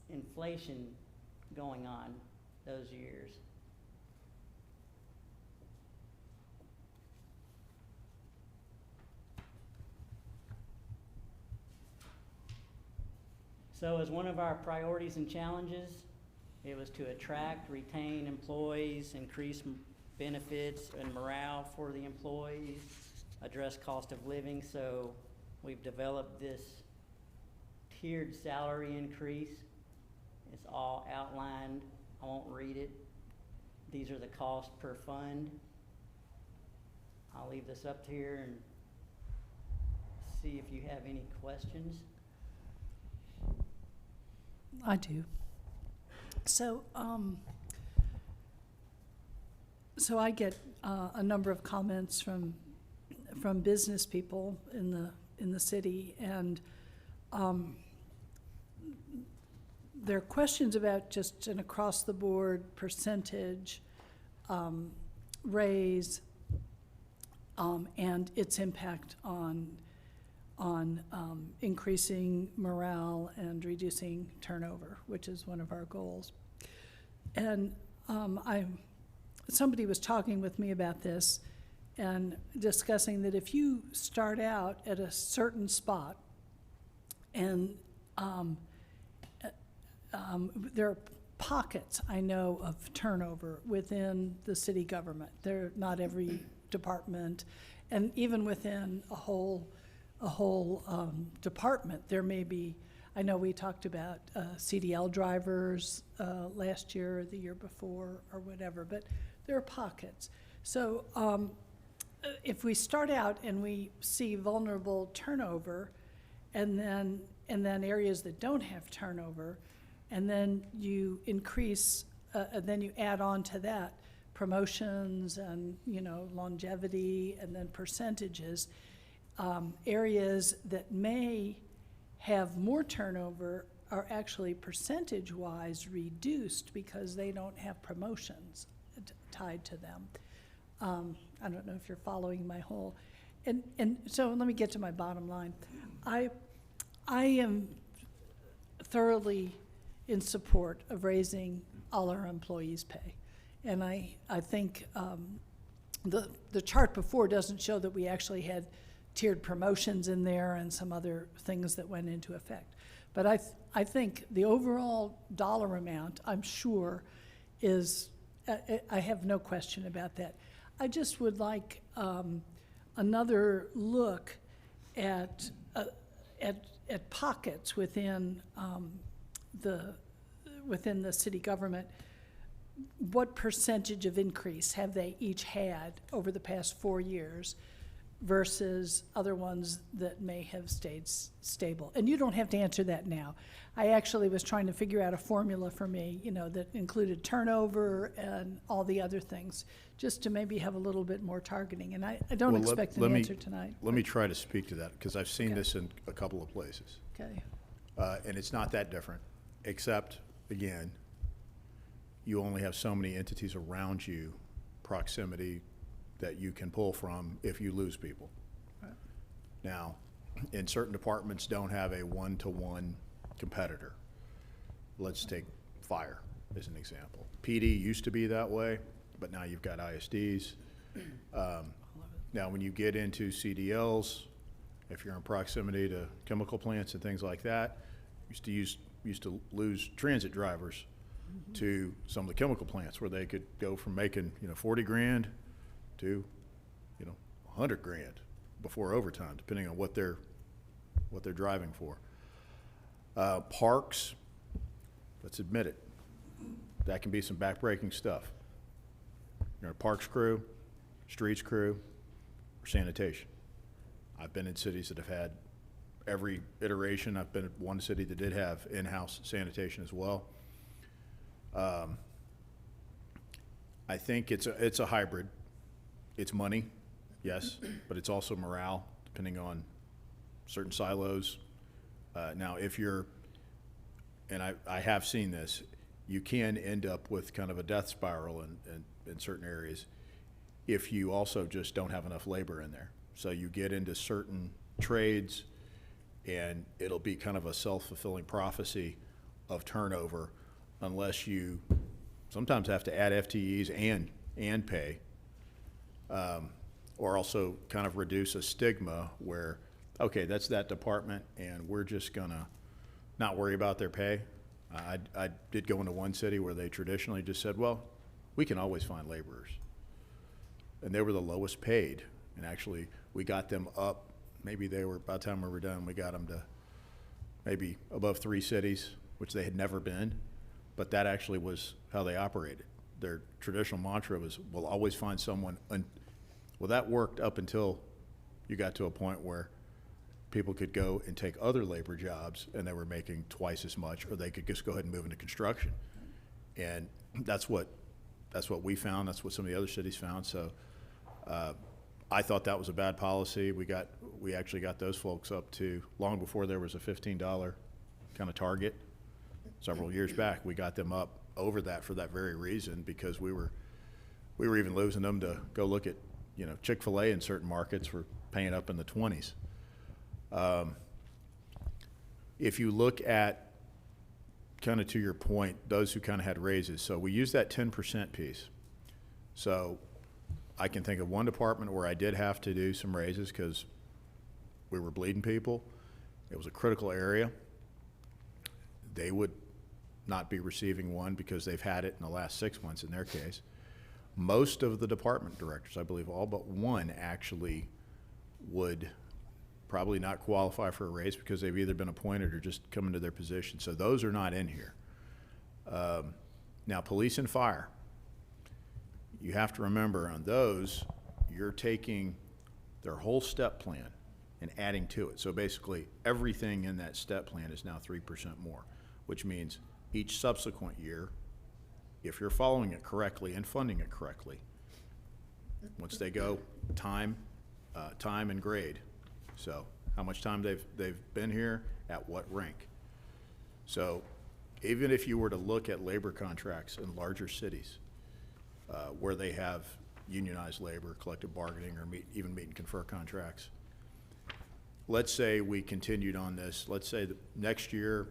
inflation going on those years. So as one of our priorities and challenges, it was to attract, retain employees, increase benefits and morale for the employees, address cost of living. So we've developed this tiered salary increase. It's all outlined. I won't read it. These are the costs per fund. I'll leave this up here and see if you have any questions. I do. So, so I get a number of comments from business people in the city, and there are questions about just an across-the-board percentage raise and its impact on increasing morale and reducing turnover, which is one of our goals. And somebody was talking with me about this and discussing that if you start out at a certain spot and there are pockets, I know, of turnover within the city government. They're not every department, and even within a whole department, there may be, I know we talked about CDL drivers last year or the year before or whatever, but there are pockets. So if we start out and we see vulnerable turnover and then areas that don't have turnover, and then you increase, then you add on to that promotions and, longevity and then percentages, areas that may have more turnover are actually percentage-wise reduced because they don't have promotions tied to them. I don't know if you're following my whole, and so let me get to my bottom line. I am thoroughly in support of raising all our employees' pay. And I think the chart before doesn't show that we actually had tiered promotions in there and some other things that went into effect. But I think the overall dollar amount, I'm sure, is, I have no question about that. I just would like another look at pockets within within the city government. What percentage of increase have they each had over the past 4 years versus other ones that may have stayed stable? And you don't have to answer that now. I actually was trying to figure out a formula for me, that included turnover and all the other things, just to maybe have a little bit more targeting. And I don't expect an answer tonight. Let me try to speak to that, because I've seen Okay. this in a couple of places. Okay. And it's not that different, except, again, you only have so many entities around you, proximity, that you can pull from if you lose people. Right. Now, in certain departments don't have a one-to-one competitor. Let's take fire as an example. PD used to be that way, but now you've got ISDs. Now, when you get into CDLs, if you're in proximity to chemical plants and things like that, used to lose transit drivers to some of the chemical plants where they could go from making 40 grand to 100 grand before overtime, depending on what they're driving for. Parks, let's admit it, that can be some backbreaking stuff. Parks crew, streets crew, or sanitation. I've been in cities that have had every iteration. I've been at one city that did have in-house sanitation as well. I think it's a hybrid. It's money, yes, but it's also morale, depending on certain silos. Now, if you're, and I have seen this, you can end up with kind of a death spiral in certain areas if you also just don't have enough labor in there. So you get into certain trades, and it'll be kind of a self-fulfilling prophecy of turnover unless you sometimes have to add FTEs and pay, or also kind of reduce a stigma where, okay, that's that department, and we're just gonna not worry about their pay. I did go into one city where they traditionally just said, well, we can always find laborers. And they were the lowest paid, and actually, we got them up, maybe they were, by the time we were done, we got them to maybe above 3 cities, which they had never been, but that actually was how they operated. Their traditional mantra was, we'll always find someone. Well, that worked up until you got to a point where people could go and take other labor jobs and they were making twice as much, or they could just go ahead and move into construction. And that's what we found. That's what some of the other cities found. So I thought that was a bad policy. We actually got those folks up to, long before there was a $15 kind of target, several years back, we got them up over that for that very reason, because we were even losing them to go look at, Chick-fil-A in certain markets were paying up in the 20s. If you look at, kind of to your point, those who kind of had raises, so we use that 10% piece. So I can think of one department where I did have to do some raises because we were bleeding people. It was a critical area. They would not be receiving one because they've had it in the last 6 months in their case. Most of the department directors, I believe all but one, actually would probably not qualify for a raise because they've either been appointed or just come into their position. So those are not in here. Now, police and fire, you have to remember on those, you're taking their whole step plan and adding to it. So basically, everything in that step plan is now 3% more, which means each subsequent year, if you're following it correctly and funding it correctly, once they go, time and grade. So how much time they've been here, at what rank. So even if you were to look at labor contracts in larger cities where they have unionized labor, collective bargaining, or even meet and confer contracts, let's say we continued on this. Let's say that next year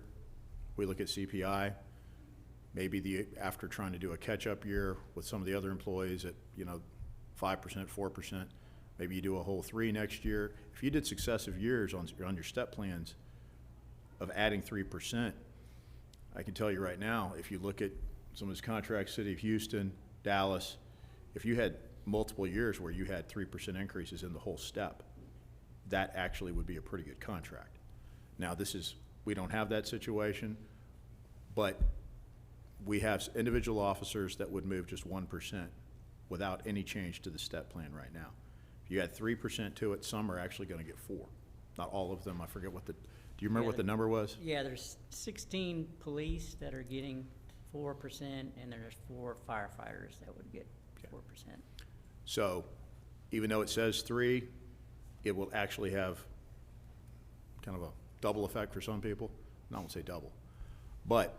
we look at CPI, maybe after trying to do a catch-up year with some of the other employees at 5%, 4%, maybe you do a whole 3 next year. If you did successive years on your step plans of adding 3%, I can tell you right now, if you look at some of those contracts, City of Houston, Dallas, if you had multiple years where you had 3% increases in the whole step, that actually would be a pretty good contract. Now, we don't have that situation, but we have individual officers that would move just 1% without any change to the step plan right now. If you add 3% to it, some are actually going to get 4. Not all of them. I forget do you remember what the number was? Yeah, there's 16 police that are getting 4%, and there's 4 firefighters that would get 4%. So even though it says 3, it will actually have kind of a double effect for some people. I won't say double. But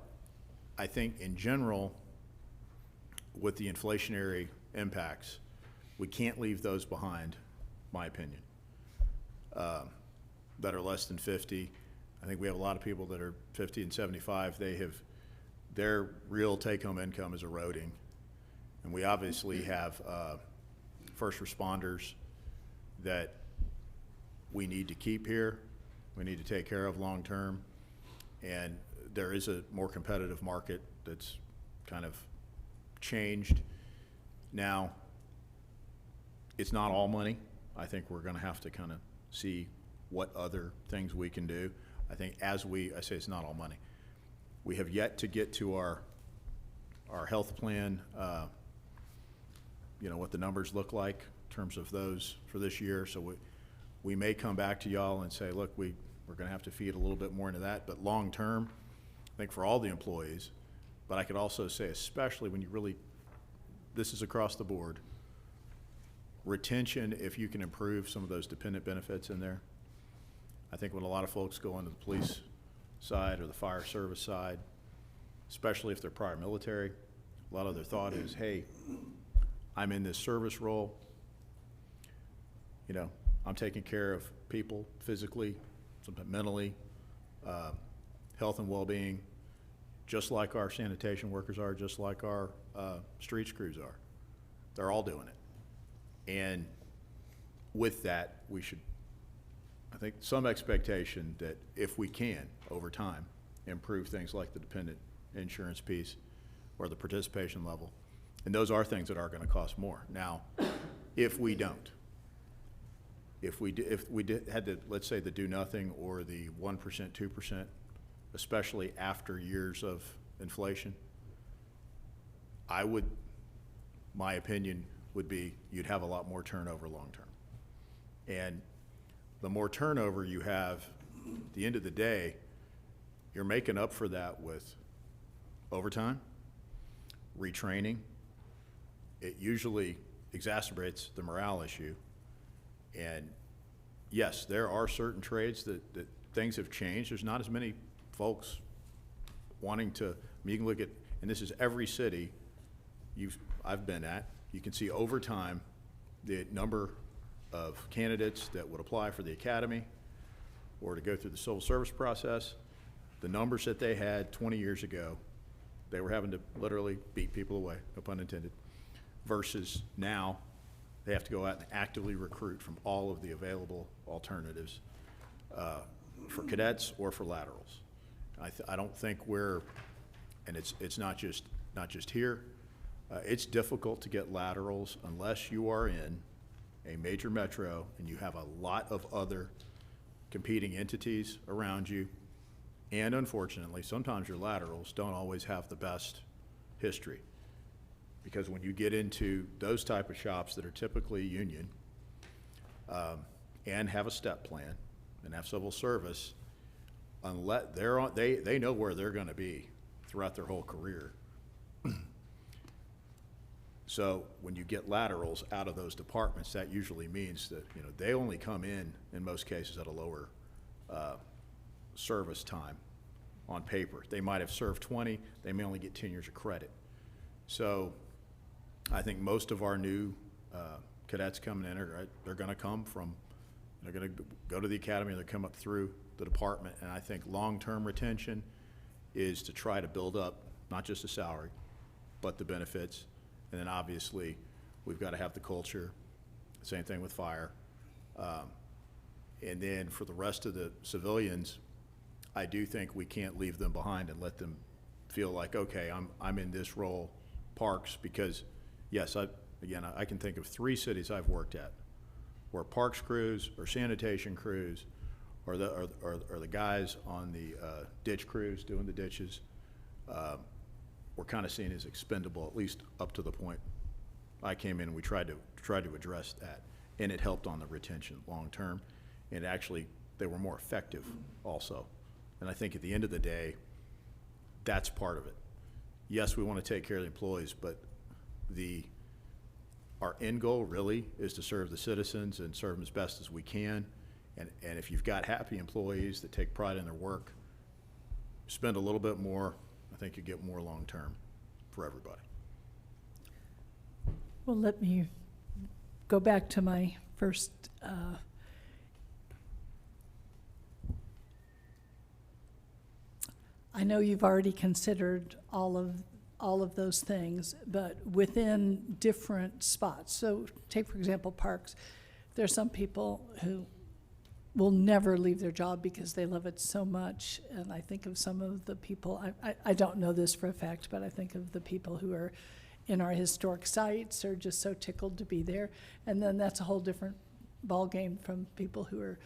I think in general, with the inflationary impacts, we can't leave those behind, my opinion, that are less than 50. I think we have a lot of people that are 50 and 75. Their real take-home income is eroding. And we obviously have first responders that we need to keep here. We need to take care of long-term. And there is a more competitive market that's kind of changed. Now, it's not all money. I think we're going to have to kind of see what other things we can do. I think I say it's not all money. We have yet to get to our health plan, what the numbers look like in terms of those for this year. So we may come back to y'all and say, look, we're We're gonna have to feed a little bit more into that, but long-term, I think for all the employees, but I could also say especially when you really, this is across the board, retention, if you can improve some of those dependent benefits in there. I think when a lot of folks go into the police side or the fire service side, especially if they're prior military, a lot of their thought is, hey, I'm in this service role, you know, I'm taking care of people physically, sometimes mentally, health and well-being, just like our sanitation workers are, just like our streets crews are. They're all doing it. And with that, we should, I think, some expectation that if we can, over time, improve things like the dependent insurance piece or the participation level, and those are things that are going to cost more. Now, if we don't, if we had to, let's say, the do nothing or the 1%, 2%, especially after years of inflation, my opinion would be you'd have a lot more turnover long-term. And the more turnover you have, at the end of the day, you're making up for that with overtime, retraining. It usually exacerbates the morale issue. And yes, there are certain trades that things have changed. There's not as many folks wanting to, I mean, you can look at, and this is every city I've been at, you can see over time the number of candidates that would apply for the academy or to go through the civil service process, the numbers that they had 20 years ago, they were having to literally beat people away, no pun intended, versus now they have to go out and actively recruit from all of the available alternatives for cadets or for laterals. I don't think we're, and it's not just here, it's difficult to get laterals unless you are in a major metro and you have a lot of other competing entities around you. And unfortunately, sometimes your laterals don't always have the best history. Because when you get into those type of shops that are typically union and have a step plan and have civil service, unless they know where they're going to be throughout their whole career. So when you get laterals out of those departments, that usually means that, you know, they only come in most cases at a lower service time on paper. They might have served 20, they may only get 10 years of credit. So I think most of our new cadets coming in they're going to come from, they're going to go to the academy, they're come up through the department, and I think long-term retention is to try to build up not just the salary, but the benefits. And then obviously, we've got to have the culture, same thing with fire. And then for the rest of the civilians, I do think we can't leave them behind and let them feel like, okay, I'm in this role, parks, because yes, I can think of 3 cities I've worked at where parks crews or sanitation crews or the guys on the ditch crews doing the ditches, were kind of seen as expendable, at least up to the point I came in and we tried to address that. And it helped on the retention long-term. And actually, they were more effective also. And I think at the end of the day, that's part of it. Yes, we want to take care of the employees, but our end goal really is to serve the citizens and serve them as best as we can. And if you've got happy employees that take pride in their work, spend a little bit more, I think you get more long-term for everybody. Well, let me go back to my first I know you've already considered all of those things, but within different spots. So take, for example, parks. There's some people who will never leave their job because they love it so much. And I think of some of the people, I don't know this for a fact, but I think of the people who are in our historic sites are just so tickled to be there. And then that's a whole different ballgame from people who are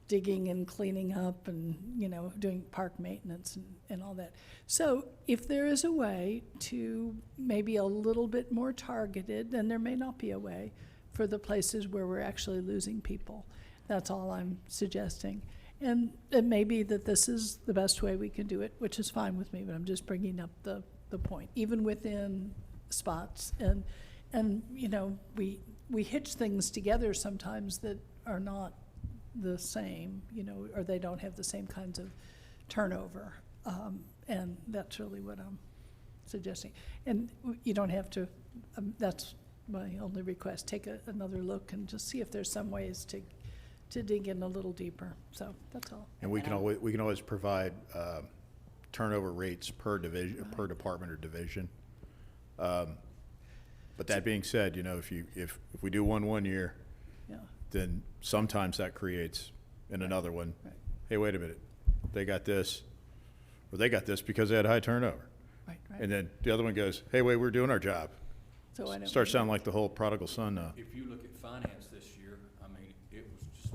digging and cleaning up and, you know, doing park maintenance and all that. So if there is a way to maybe a little bit more targeted, then there may not be a way for the places where we're actually losing people. That's all I'm suggesting. And it may be that this is the best way we can do it, which is fine with me, but I'm just bringing up the point, even within spots. And, you know, we hitch things together sometimes that are not the same, you know, or they don't have the same kinds of turnover. And that's really what I'm suggesting. And you don't have to, that's my only request, take another look and just see if there's some ways to dig in a little deeper. So that's all. And we can always provide turnover rates per division, per department or division. But that being said, you know, if we do one year, Yeah, then sometimes that creates in another one, right, hey, wait a minute, they got this, or they got this because they had high turnover. right, right. And then the other one goes, hey, wait, we're doing our job. So why don't Starts we- sounding like the whole prodigal son now. If you look at finance this year, I mean, it was just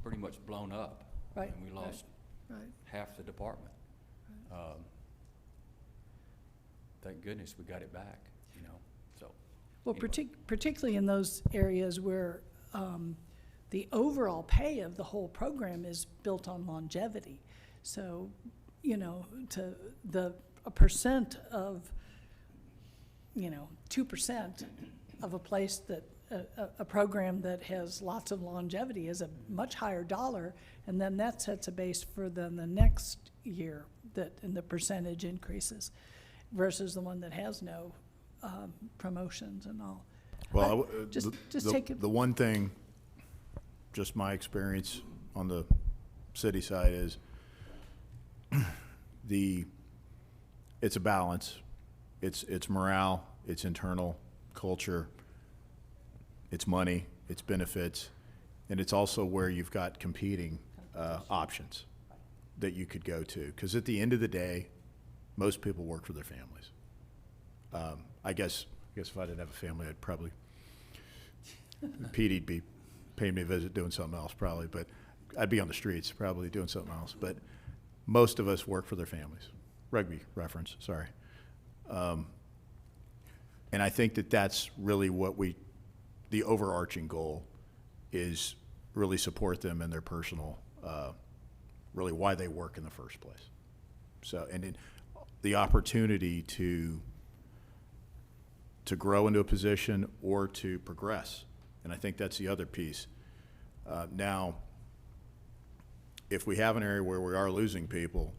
pretty much blown up. Right, And we right. lost Right. half the department. Thank goodness we got it back, you know, so. Well, anyway. particularly in those areas where the overall pay of the whole program is built on longevity. So, you know, a percent of, you know, 2% of a place that, a program that has lots of longevity is a much higher dollar, and then that sets a base for then the next year and the percentage increases versus the one that has no promotions and all. Well, Just take it. the one thing, just my experience on the city side is it's a balance. It's morale, it's internal culture, it's money, it's benefits, and it's also where you've got competing options that you could go to. Because at the end of the day, most people work for their families. I guess if I didn't have a family, I'd probably, Petey'd be paying me a visit doing something else probably, but I'd be on the streets probably doing something else. But most of us work for their families. Rugby reference, sorry. And I think that that's really what the overarching goal is, really support them in their personal, really why they work in the first place. So, and the opportunity to grow into a position or to progress. And I think that's the other piece. Now, if we have an area where we are losing people,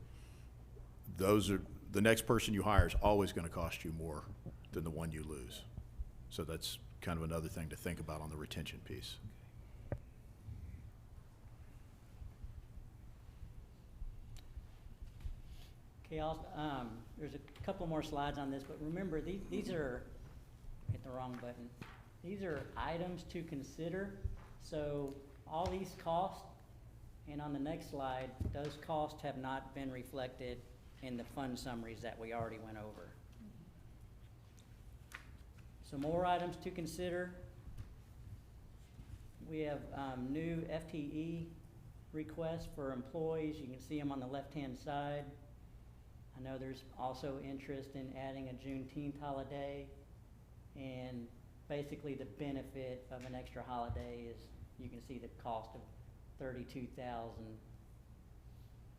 the next person you hire is always going to cost you more than the one you lose. So that's kind of another thing to think about on the retention piece. Okay, there's a couple more slides on this, but remember, these are, hit the wrong button. These are items to consider. So all these costs, and on the next slide, those costs have not been reflected in the fund summaries that we already went over. So more items to consider. We have new FTE requests for employees. You can see them on the left-hand side. I know there's also interest in adding a Juneteenth holiday, and basically the benefit of an extra holiday is you can see the cost of $32,000.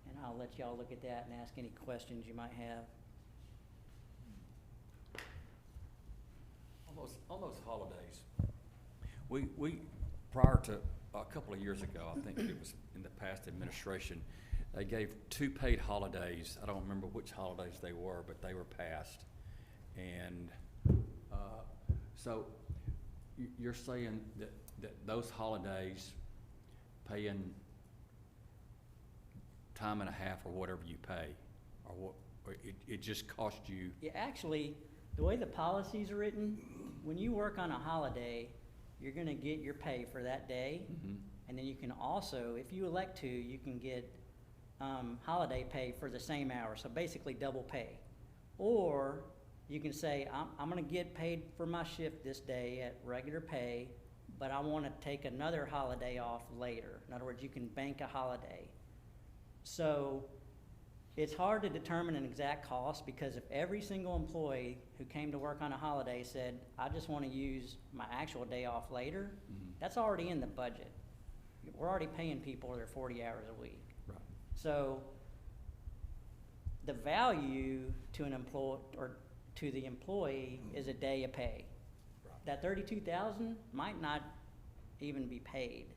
And I'll let y'all look at that and ask any questions you might have. On those holidays, we prior to a couple of years ago, I think it was in the past administration, they gave 2 paid holidays. I don't remember which holidays they were, but they were passed. And so you're saying that those holidays, paying time and a half or whatever you pay, or it just cost you? Yeah, actually, the way the policies are written, when you work on a holiday, you're gonna get your pay for that day. Mhm. And then you can also, if you elect to, you can get holiday pay for the same hour, so basically double pay. Or you can say, I'm gonna get paid for my shift this day at regular pay, but I wanna take another holiday off later. In other words, you can bank a holiday. So it's hard to determine an exact cost, because if every single employee who came to work on a holiday said, I just wanna use my actual day off later, Mhm. that's already in the budget. we're already paying people their 40 hours a week. Right. So the value to an employee, or to the employee, is a day of pay. Right. That 32,000 might not even be paid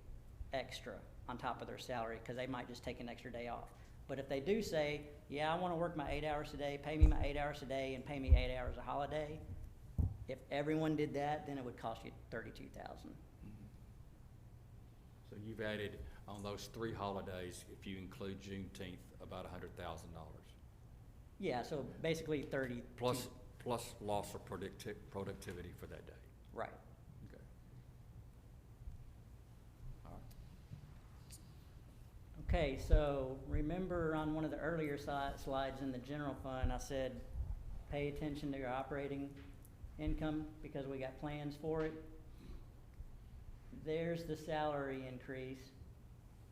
extra on top of their salary, because they might just take an extra day off. But if they do say, yeah, I wanna work my 8 hours a day, pay me my 8 hours a day, and pay me 8 hours a holiday, if everyone did that, then it would cost you 32,000. So you've added on those 3 holidays, if you include Juneteenth, about $100,000. Yeah, so basically 30. Plus loss of productivity for that day. Right. Okay. All right. Okay, so remember on one of the earlier slides in the general fund, I said, pay attention to your operating income because we got plans for it. There's the salary increase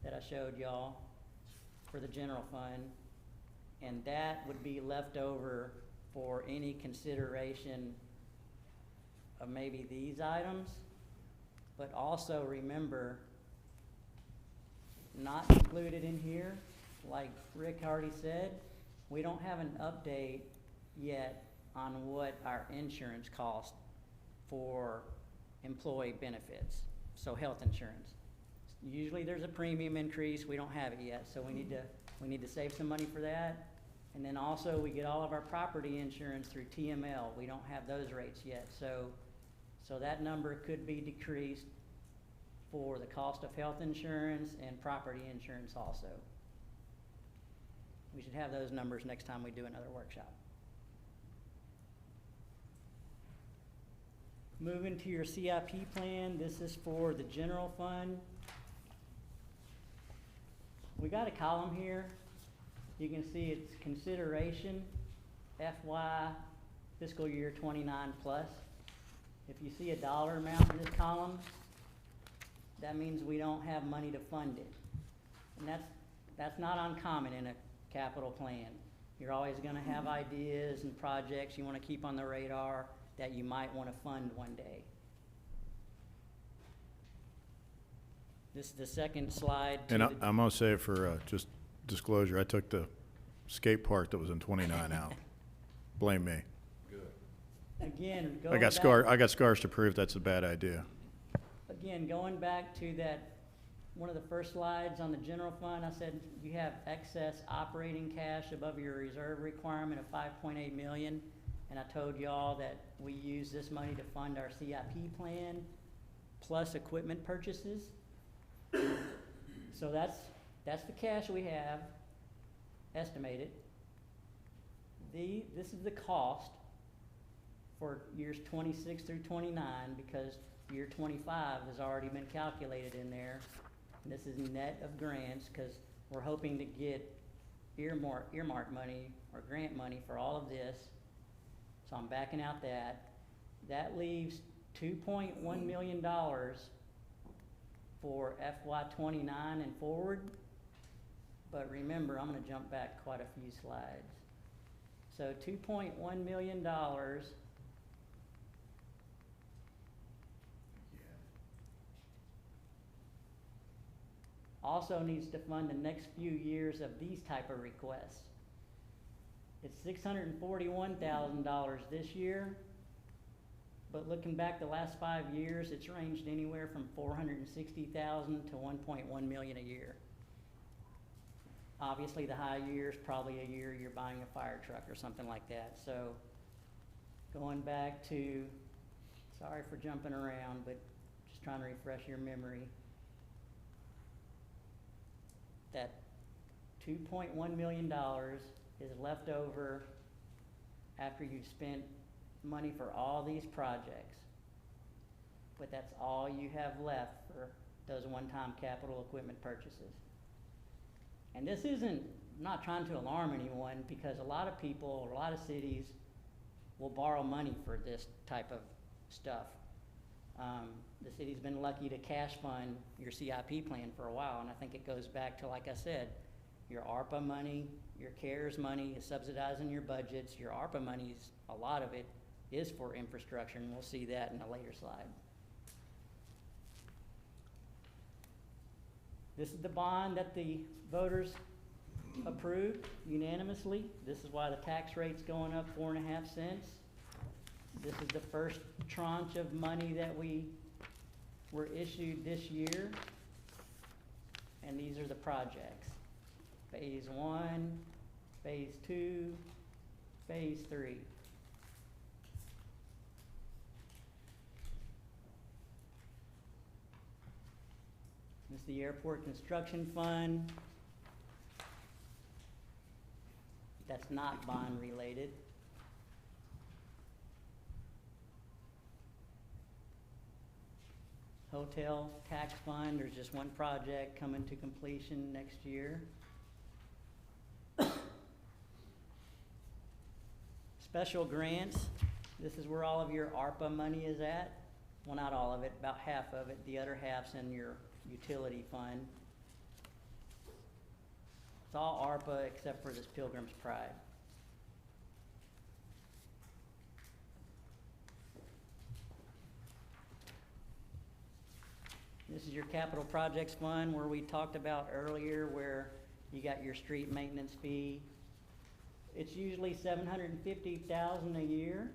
that I showed y'all for the general fund. And that would be left over for any consideration of maybe these items. But also remember, not included in here, like Rick already said, we don't have an update yet on what our insurance costs for employee benefits, so health insurance. Usually there's a premium increase, we don't have it yet, so we need to save some money for that. And then also we get all of our property insurance through TML. We don't have those rates yet, so that number could be decreased for the cost of health insurance and property insurance also. We should have those numbers next time we do another workshop. Moving to your CIP plan, this is for the general fund. We got a column here. You can see it's consideration FY fiscal year 29 plus. If you see a dollar amount in this column, that means we don't have money to fund it. And that's not uncommon in a capital plan. You're always gonna have ideas and projects you wanna keep on the radar that you might wanna fund one day. This is the second slide. to And the- I'm gonna say for, just disclosure, I took the skate park that was in 29 out. Blame me. Again, I got scars to prove that's a bad idea. Again, going back to that, one of the first slides on the general fund, I said you have excess operating cash above your reserve requirement of 5.8 million. And I told y'all that we use this money to fund our CIP plan plus equipment purchases. So that's the cash we have estimated. This is the cost for years 26 through 29 because year 25 has already been calculated in there. And this is net of grants because we're hoping to get earmark money or grant money for all of this. So I'm backing out that. That leaves $2.1 million for FY 29 and forward. But remember, I'm gonna jump back quite a few slides. So $2.1 million also needs to fund the next few years of these type of requests. It's $641,000 this year, but looking back the last 5 years, it's ranged anywhere from $460,000 to $1.1 million a year. Obviously, the high years, probably a year you're buying a fire truck or something like that. So going back to, sorry for jumping around, but just trying to refresh your memory. That $2.1 million is left over after you've spent money for all these projects. But that's all you have left for those one-time capital equipment purchases. And this isn't, I'm not trying to alarm anyone because a lot of people, or a lot of cities will borrow money for this type of stuff. The city's been lucky to cash fund your CIP plan for a while, and I think it goes back to, like I said, your ARPA money, your CARES money is subsidizing your budgets. Your ARPA money, a lot of it is for infrastructure, and we'll see that in a later slide. This is the bond that the voters approved unanimously. This is why the tax rate's going up 4.5 cents. This is the first tranche of money that we were issued this year. And these are the projects. Phase 1, Phase 2, Phase 3. This is the Airport Construction Fund. That's not bond related. Hotel Tax Fund, there's just one project coming to completion next year. Special grants, this is where all of your ARPA money is at. Well, not all of it, about half of it. The other half's in your utility fund. It's all ARPA except for this Pilgrim's Pride. This is your capital projects fund where we talked about earlier where you got your street maintenance fee. It's usually $750,000 a year.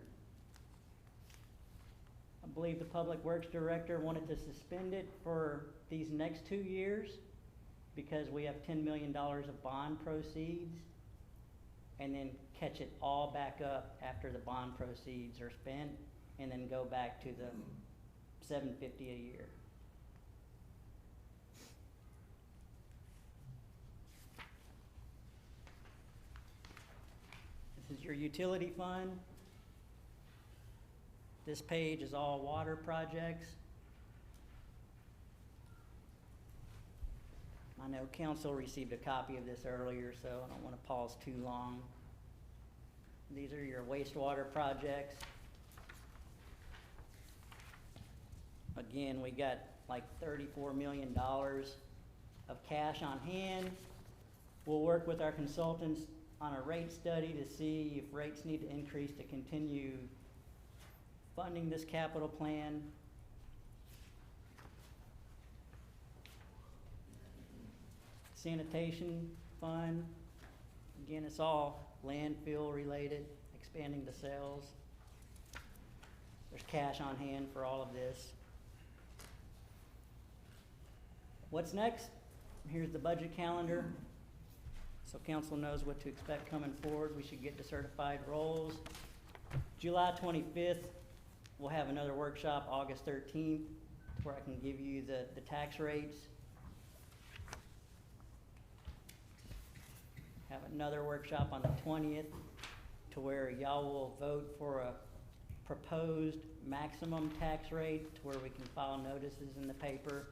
I believe the Public Works Director wanted to suspend it for these next 2 years because we have $10 million of bond proceeds, and then catch it all back up after the bond proceeds are spent, and then go back to the $750 a year. This is your utility fund. This page is all water projects. I know council received a copy of this earlier, so I don't want to pause too long. These are your wastewater projects. Again, we got like $34 million of cash on hand. We'll work with our consultants on a rate study to see if rates need to increase to continue funding this capital plan. Sanitation fund, again, it's all landfill related, expanding the sales. There's cash on hand for all of this. What's next? Here's the budget calendar. So council knows what to expect coming forward. We should get to certified rolls. July 25th, we'll have another workshop, August 13th, where I can give you the tax rates. Have another workshop on the 20th to where y'all will vote for a proposed maximum tax rate to where we can file notices in the paper.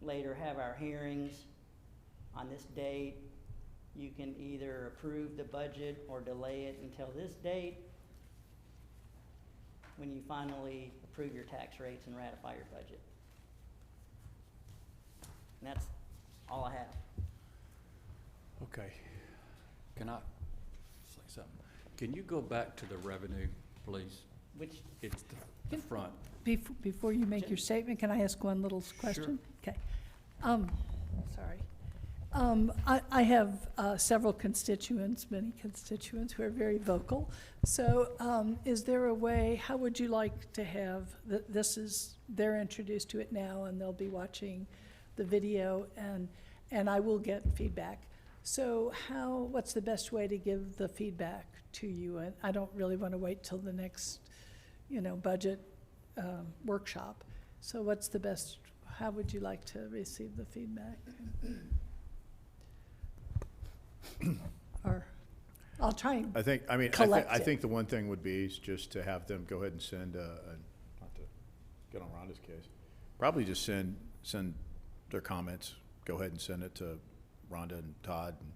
Later have our hearings on this date. You can either approve the budget or delay it until this date when you finally approve your tax rates and ratify your budget. And that's all I have. Okay. Can I say something? Can you go back to the revenue, please? Which, It's the front. Before you make your statement, can I ask one little question? Okay. Sorry. I have several constituents, many constituents who are very vocal. So is there a way, how would you like to have, they're introduced to it now and they'll be watching the video and I will get feedback. So what's the best way to give the feedback to you? And I don't really want to wait till the next, budget workshop. So what's the best, how would you like to receive the feedback? Or I'll try and I think collect it. the one thing would be is just to have them go ahead and send, not to get on Rhonda's case, probably just send their comments, go ahead and send it to Rhonda and Todd, and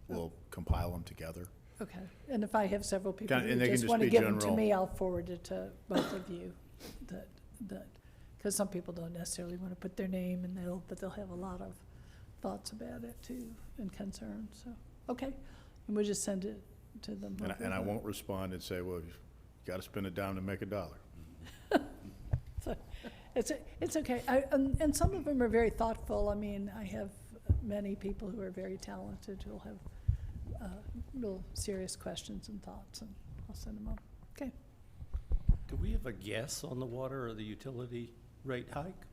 we'll compile them together. Okay, and if I have several people And who they can just just want to be give them to general. me, I'll forward it to both of you. Because some people don't necessarily want to put their name and but they'll have a lot of thoughts about it too and concerns, so, okay. And we'll just send it to them. And I won't respond and say, well, you gotta spend a dime to make a dollar. So, It's okay. And some of them are very thoughtful. I mean, I have many people who are very talented who'll have real serious questions and thoughts, and I'll send them on. Okay. Do we have a guess on the water or the utility rate hike?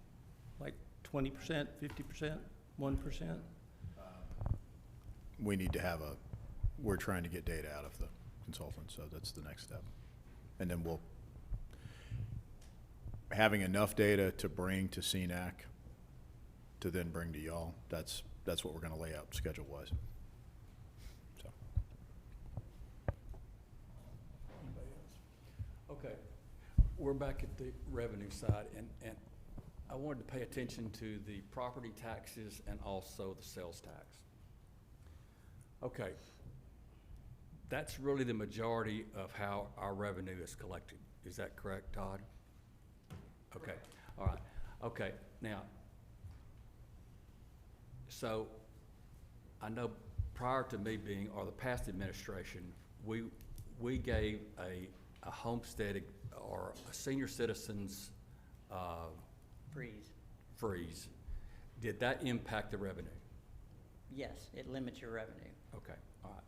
Like 20%, 50%, 1%? We need to have we're trying to get data out of the consultant, so that's the next step. And then having enough data to bring to CNAC to then bring to y'all, that's what we're gonna lay out schedule-wise. So. Anybody else? Okay, we're back at the revenue side, and I wanted to pay attention to the property taxes and also the sales tax. Okay, that's really the majority of how our revenue is collected. Is that correct, Todd? Okay, all right, okay, now, so I know prior to me being, or the past administration, we gave a homestead or a senior citizens freeze. Did that impact the revenue? Yes, it limits your revenue. Okay, all right.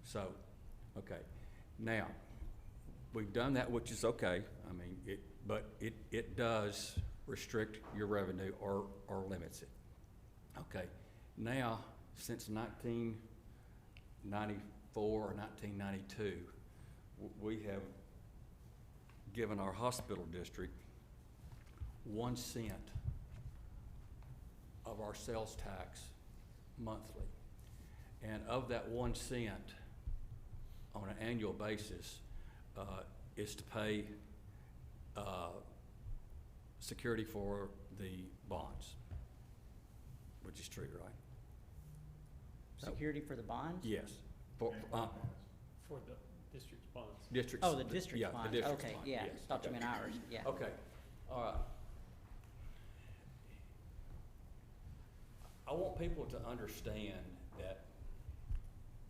So, okay, now, we've done that, which is okay. I mean, but it does restrict your revenue or limits it. Okay, now, since 1994 or 1992, we have given our hospital district 1 cent of our sales tax monthly. And of that 1 cent on an annual basis is to pay security for the bonds, which is true, right? Security for the bonds? Yes. For the district's bonds. districts. Oh, the district's yeah, bonds. the district's Okay, bond, yeah, yes. thought you Okay. meant ours, yeah. Okay, all right. I want people to understand that,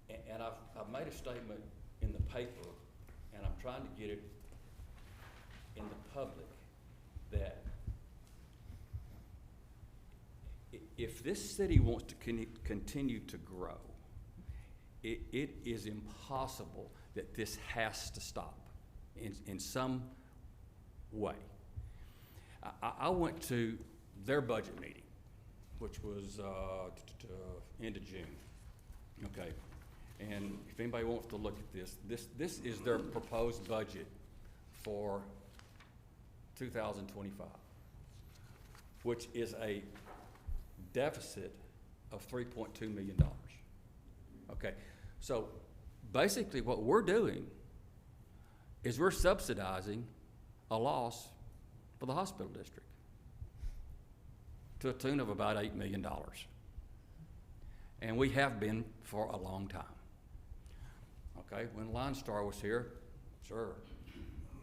and I've made a statement in the paper, and I'm trying to get it in the public, that if this city wants to continue to grow, it is impossible that this has to stop in some way. I went to their budget meeting, which was end of June. Okay, and if anybody wants to look at this is their proposed budget for 2025, which is a deficit of $3.2 million. Okay, so basically what we're doing is we're subsidizing a loss for the hospital district to a tune of about $8 million. And we have been for a long time. Okay, when Line Star was here, sure,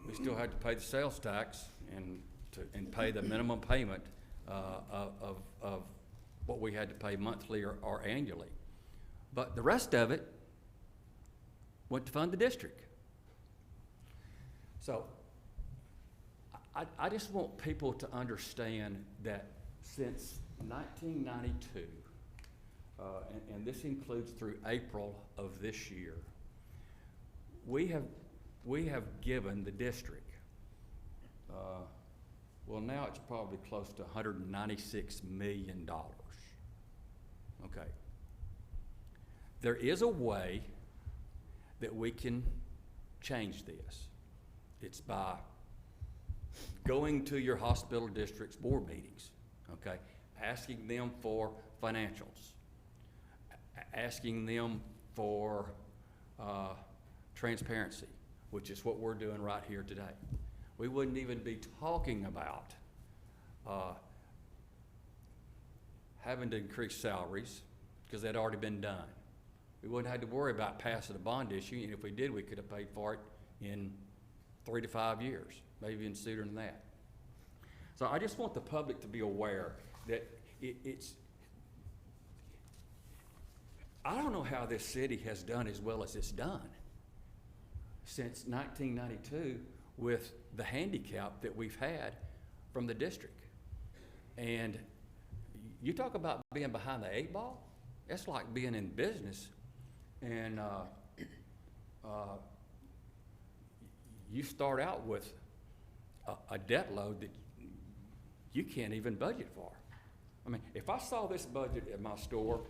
we still had to pay the sales tax and pay the minimum payment of what we had to pay monthly or annually. But the rest of it went to fund the district. So I just want people to understand that since 1992, and this includes through April of this year, we have given the district, well, now it's probably close to $196 million. Okay. There is a way that we can change this. It's by going to your hospital district's board meetings, okay? Asking them for financials, asking them for transparency, which is what we're doing right here today. We wouldn't even be talking about having to increase salaries because that had already been done. We wouldn't have to worry about passing a bond issue, and if we did, we could have paid for it in 3 to 5 years, maybe even sooner than that. So I just want the public to be aware that I don't know how this city has done as well as it's done since 1992 with the handicap that we've had from the district. And you talk about being behind the eight ball, it's like being in business and you start out with a debt load that you can't even budget for. I mean, if I saw this budget at my store,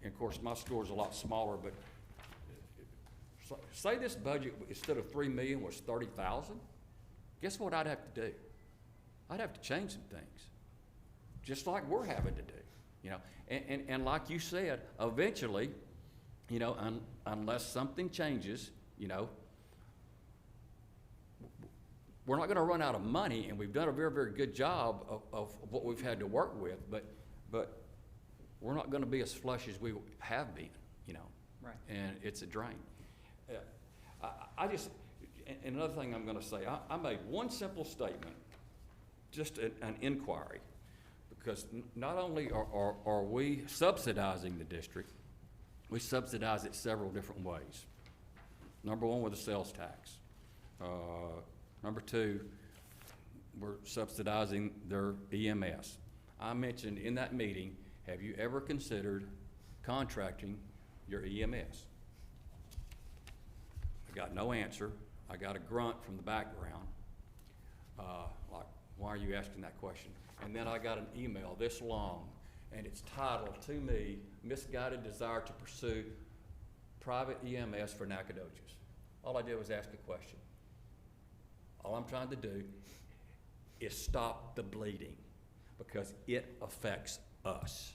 and of course my store's a lot smaller, but say this budget instead of 3 million was 30,000, guess what I'd have to do? I'd have to change some things, just like we're having to do, you know. And like you said, eventually, you know, unless something changes, you know, we're not gonna run out of money, and we've done a very, very good job of what we've had to work with, but we're not gonna be as flush as we have been, you know. Right. And it's a drain. I just, and another thing I'm gonna say, I made one simple statement, just an inquiry, because not only are we subsidizing the district, we subsidize it several different ways. Number one, with the sales tax. Number two, we're subsidizing their EMS. I mentioned in that meeting, have you ever considered contracting your EMS? I got no answer. I got a grunt from the background, like, why are you asking that question? And then I got an email this long, and it's titled to me, Misguided Desire to Pursue Private EMS for Nacogdoches. All I did was ask a question. All I'm trying to do is stop the bleeding, because it affects us.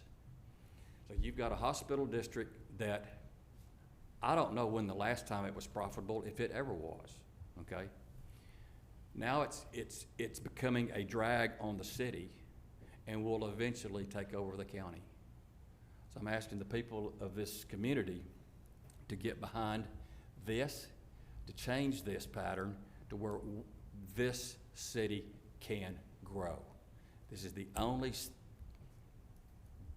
So you've got a hospital district that I don't know when the last time it was profitable, if it ever was, okay? Now it's becoming a drag on the city and will eventually take over the county. So I'm asking the people of this community to get behind this, to change this pattern to where this city can grow. This is the only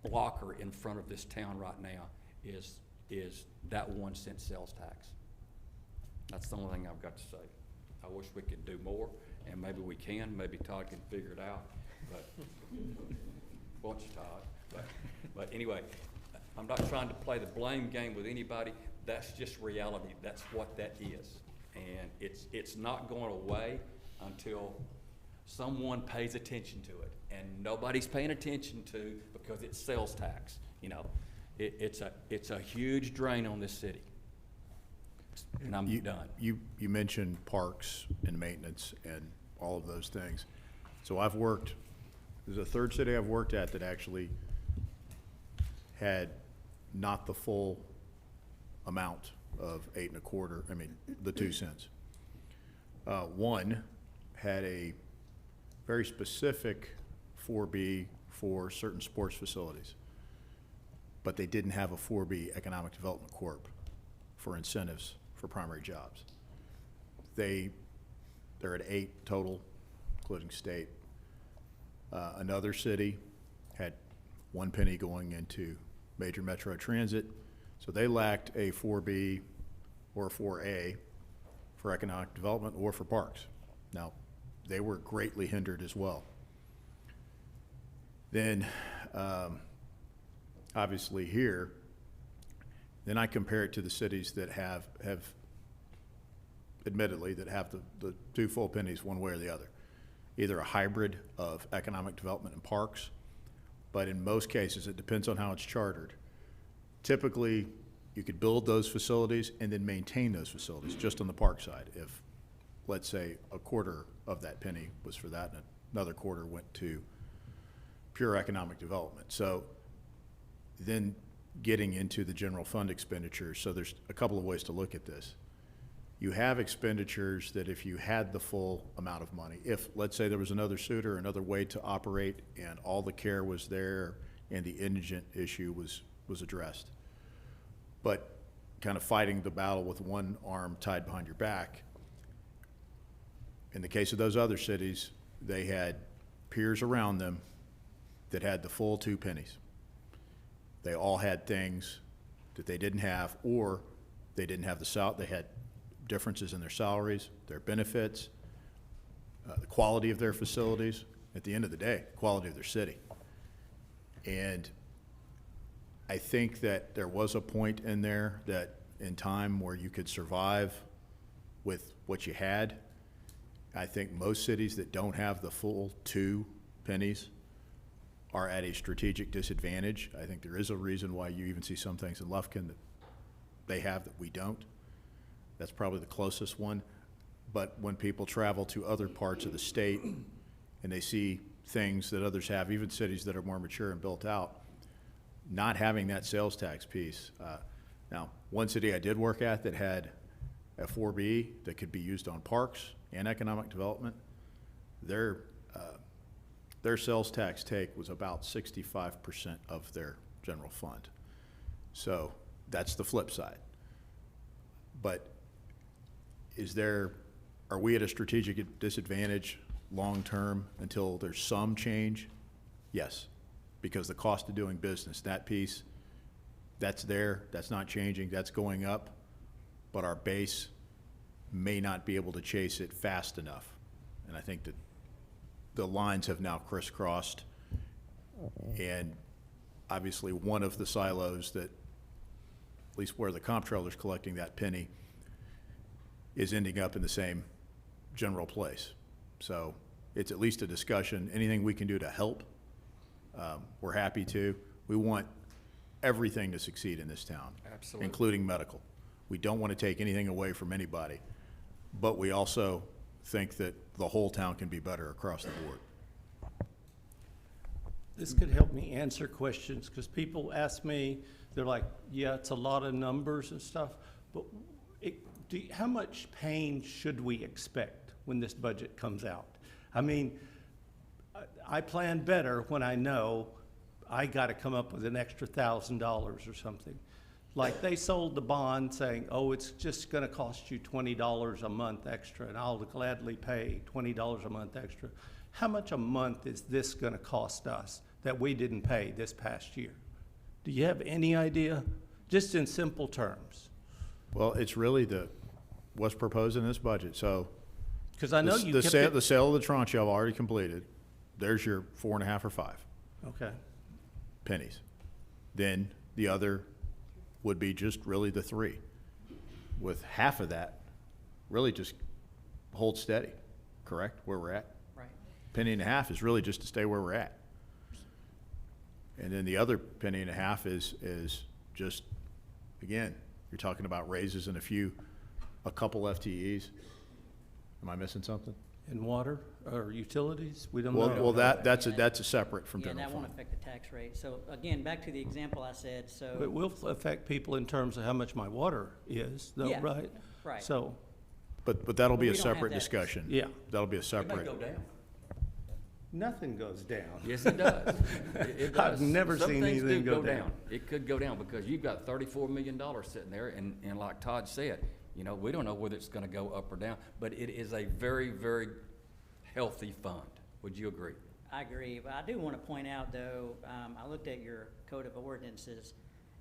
blocker in front of this town right now is that 1 cent sales tax. That's the only thing I've got to say. I wish we could do more, and maybe we can. Maybe Todd can figure it out, but won't you, Todd? But anyway, I'm not trying to play the blame game with anybody. That's just reality. That's what that is, and it's not going away until someone pays attention to it, and nobody's paying attention to because it's sales tax. You know, it's a huge drain on this city. And I'm done. You mentioned parks and maintenance and all of those things. So I've worked, there's a third city I've worked at that actually had not the full amount of 8 1/4, I mean, the 2 cents. One had a very specific 4B for certain sports facilities, but they didn't have a 4B Economic Development Corp for incentives for primary jobs. They're at 8 total, including state. Another city had 1 penny going into major metro transit, so they lacked a 4B or a 4A for economic development or for parks. Now, they were greatly hindered as well. Then, obviously here, then I compare it to the cities that have admittedly, that have the 2 full pennies one way or the other. Either a hybrid of economic development and parks, but in most cases, it depends on how it's chartered. Typically, you could build those facilities and then maintain those facilities just on the park side. If, let's say, 1/4 of that penny was for that and another 1/4 went to pure economic development. So then getting into the general fund expenditures, so there's a couple of ways to look at this. You have expenditures that if you had the full amount of money, if, let's say, there was another suitor, another way to operate, and all the care was there, and the indigent issue was addressed, but kind of fighting the battle with one arm tied behind your back. In the case of those other cities, they had peers around them that had the full 2 pennies. They all had things that they didn't have, or they didn't have they had differences in their salaries, their benefits, the quality of their facilities, at the end of the day, quality of their city. And I think that there was a point in there that in time where you could survive with what you had. I think most cities that don't have the full 2 pennies are at a strategic disadvantage. I think there is a reason why you even see some things in Lufkin that they have that we don't. That's probably the closest one. But when people travel to other parts of the state and they see things that others have, even cities that are more mature and built out, not having that sales tax piece. Now, one city I did work at that had a 4B that could be used on parks and economic development, their sales tax take was about 65% of their general fund. So that's the flip side. But are we at a strategic disadvantage long-term until there's some change? Yes, because the cost of doing business, that piece, that's there, that's not changing, that's going up, but our base may not be able to chase it fast enough. And I think that the lines have now crisscrossed, and obviously one of the silos that, at least where the comptroller's collecting that penny, is ending up in the same general place. So it's at least a discussion. Anything we can do to help, we're happy to. We want everything to succeed in this town, Absolutely. including medical. We don't want to take anything away from anybody, but we also think that the whole town can be better across the board. This could help me answer questions, because people ask me, they're like, yeah, it's a lot of numbers and stuff, but how much pain should we expect when this budget comes out? I mean, I plan better when I know I got to come up with an extra $1,000 or something. Like they sold the bond saying, oh, it's just going to cost you $20 a month extra, and I'll gladly pay $20 a month extra. How much a month is this going to cost us that we didn't pay this past year? Do you have any idea? Just in simple terms. Well, it's really what's proposed in this budget. So Because I know you the kept sale, it. the sale of the tranche I've already completed. There's your 4.5 or 5 Okay. pennies. Then the other would be just really the 3, with half of that really just hold steady, correct, where we're at? Right. Penny and a half is really just to stay where we're at. And then the other penny and a half is just, again, you're talking about raises and a couple FTEs. Am I missing something? In water or utilities? We don't Well, know. well, that's a separate from Yeah, general that won't fund. affect the tax rate. So again, back to the example I said, It so, will affect people in terms of how much my water is, though, Yeah, right? right. So, But that'll be We a don't have separate that. discussion. yeah, That'll be a It may separate. go down. nothing goes down. Yes, it does. It I've does. never Some seen things anything do go down. It could go down because you've got $34 million sitting there, and like Todd said, you know, we don't know whether it's gonna go up or down, but it is a very, very healthy fund. Would you agree? I agree, but I do want to point out, though, I looked at your code of ordinances,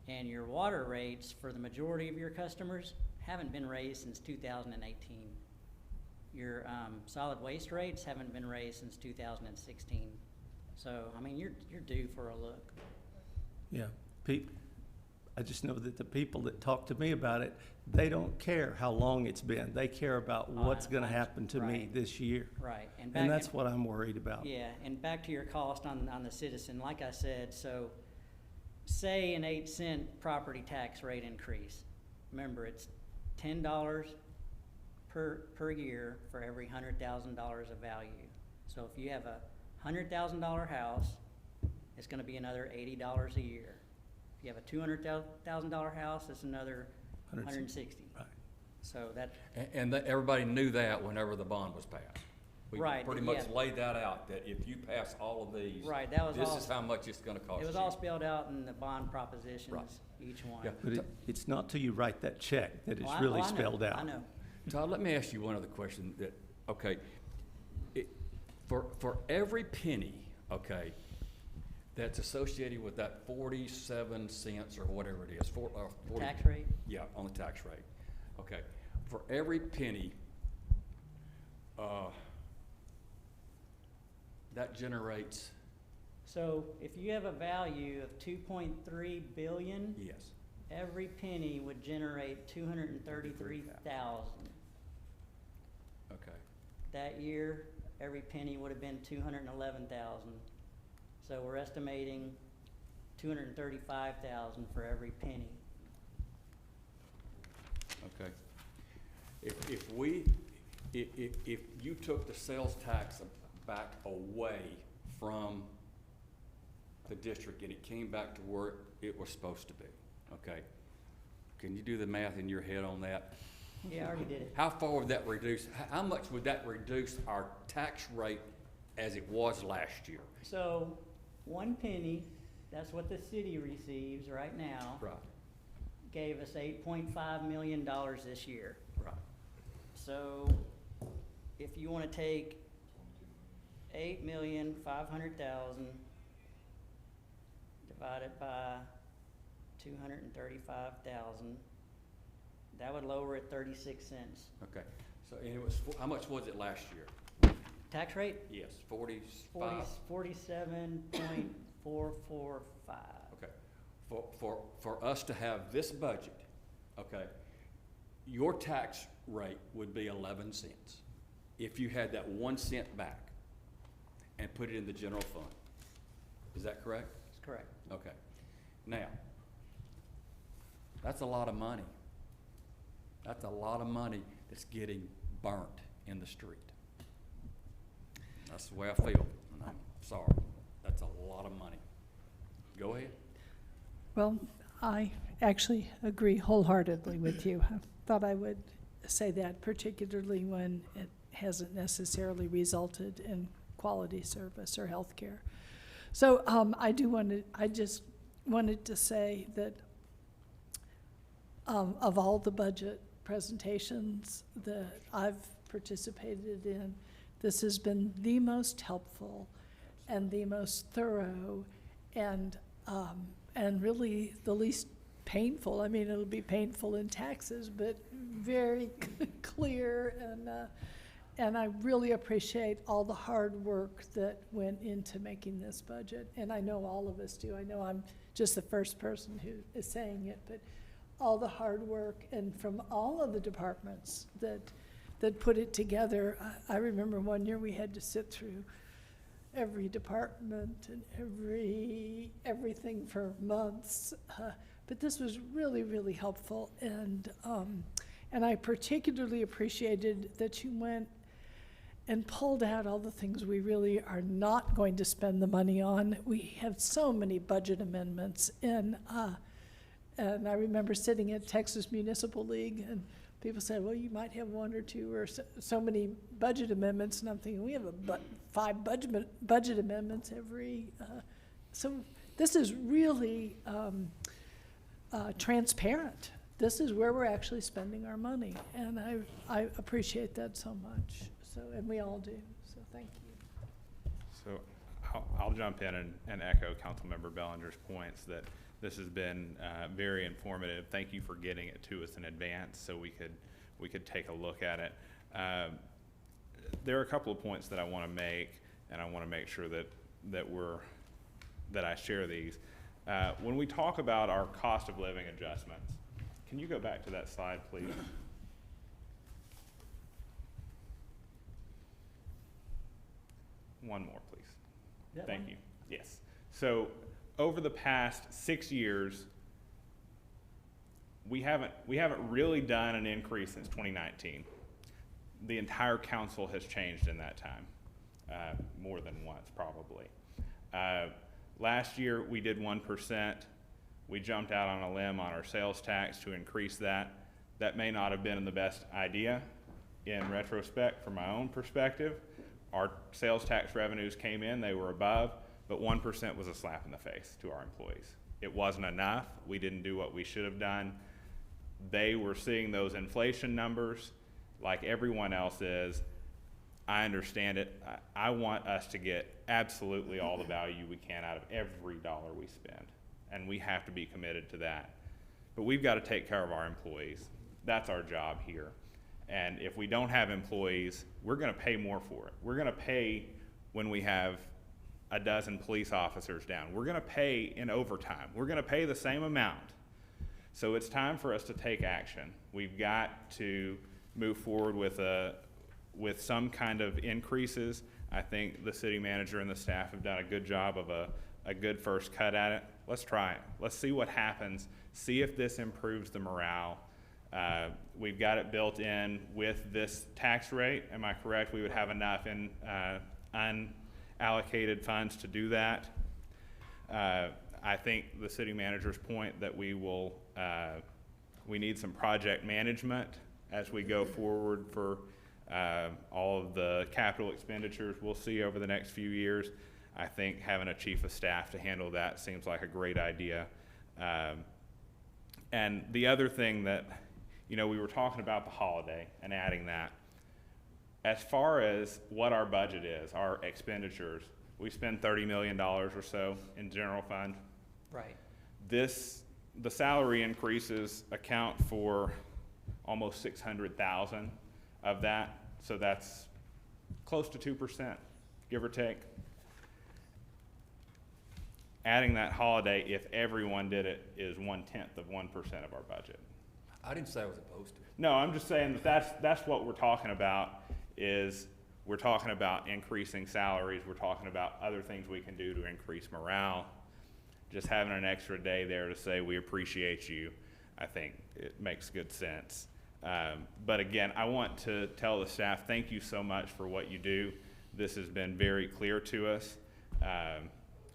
and your water rates for the majority of your customers haven't been raised since 2018. Your solid waste rates haven't been raised since 2016. So, I mean, you're due for a look. Yeah, I just know that the people that talk to me about it, they don't care how long it's been. They care about what's gonna happen to me Right. this year. Right. And back that's in- what I'm worried about. Yeah, and back to your cost on the citizen, like I said, so say an 8-cent property tax rate increase. Remember, it's $10 per year for every $100,000 of value. So if you have a $100,000 house, it's gonna be another $80 a year. If you have a $200,000 house, it's another $160. Right. So that, And everybody knew that whenever the bond was passed. We Right, pretty much yeah. laid that out, that if you pass all of these, Right, that was this all- is how much it's gonna cost it you. was all spelled out in the bond propositions, each one. Yeah. But it's not till you write that check that it's Oh, really I know, spelled out. I know. Todd, let me ask you one other question okay, for every penny, okay, that's associated with that 47 cents or whatever it is, 40. Tax rate? Yeah, on the tax rate. Okay, for every penny, that generates, So if you have a value of 2.3 billion, yes, every penny would generate 233,000. okay. That year, every penny would have been 211,000. So we're estimating 235,000 for every penny. Okay. If you took the sales tax back away from the district and it came back to where it was supposed to be, okay? Can you do the math in your head on that? Yeah, I already did it. How far would that reduce, how much would that reduce our tax rate as it was last year? So 1 penny, that's what the city receives right now, Right, gave us $8.5 million this year. right. So if you want to take 8,500,000 divided by 235,000, that would lower it 36 cents. Okay, so, and it was, how much was it last year? Tax rate, Yes, 45? 47.445. Okay, for us to have this budget, okay, your tax rate would be 11 cents if you had that 1 cent back and put it in the general fund. Is that correct? That's correct. Okay. Now, that's a lot of money. That's a lot of money that's getting burnt in the street. That's the way I feel, and I'm sorry. That's a lot of money. Go ahead. Well, I actually agree wholeheartedly with you. I thought I would say that, particularly when it hasn't necessarily resulted in quality service or health care. So I just wanted to say that of all the budget presentations that I've participated in, this has been the most helpful and the most thorough and really the least painful. I mean, it'll be painful in taxes, but very clear, and I really appreciate all the hard work that went into making this budget. And I know all of us do. I know I'm just the first person who is saying it, but all the hard work and from all of the departments that put it together. I remember one year we had to sit through every department and everything for months. But this was really, really helpful, and I particularly appreciated that you went and pulled out all the things we really are not going to spend the money on. We have so many budget amendments, and I remember sitting at Texas Municipal League, and people said, well, you might have 1 or 2 or so many budget amendments, and I'm thinking, we have 5 budget amendments every, so this is really transparent. This is where we're actually spending our money, and I appreciate that so much. So, and we all do, so thank you. So I'll jump in and echo Councilmember Bellinger's points that this has been very informative. Thank you for getting it to us in advance so we could take a look at it. There are a couple of points that I want to make, and I want to make sure that I share these. When we talk about our cost of living adjustments, can you go back to that slide, please? One more, please. Thank you. Yes. So over the past 6 years, we haven't really done an increase since 2019. The entire council has changed in that time, more than once probably. Last year we did 1%. We jumped out on a limb on our sales tax to increase that. That may not have been the best idea in retrospect from my own perspective. Our sales tax revenues came in, they were above, but 1% was a slap in the face to our employees. It wasn't enough. We didn't do what we should have done. They were seeing those inflation numbers like everyone else is. I understand it. I want us to get absolutely all the value we can out of every dollar we spend, and we have to be committed to that. But we've got to take care of our employees. That's our job here. And if we don't have employees, we're going to pay more for it. We're going to pay when we have a dozen police officers down. We're gonna pay in overtime. We're gonna pay the same amount. So it's time for us to take action. We've got to move forward with some kind of increases. I think the city manager and the staff have done a good job of a good first cut at it. Let's try it. Let's see what happens. See if this improves the morale. We've got it built in with this tax rate. Am I correct? We would have enough in unallocated funds to do that. I think the city manager's point that we need some project management as we go forward for all of the capital expenditures we'll see over the next few years. I think having a chief of staff to handle that seems like a great idea. And the other thing that, we were talking about the holiday and adding that. As far as what our budget is, our expenditures, we spend $30 million or so in general fund. Right. The salary increases account for almost 600,000 of that, so that's close to 2%, give or take. Adding that holiday, if everyone did it, is 1/10 of 1% of our budget. I didn't say I was opposed to it. No, I'm just saying that's what we're talking about, is we're talking about increasing salaries, we're talking about other things we can do to increase morale. Just having an extra day there to say we appreciate you, I think it makes good sense. But again, I want to tell the staff, thank you so much for what you do. This has been very clear to us.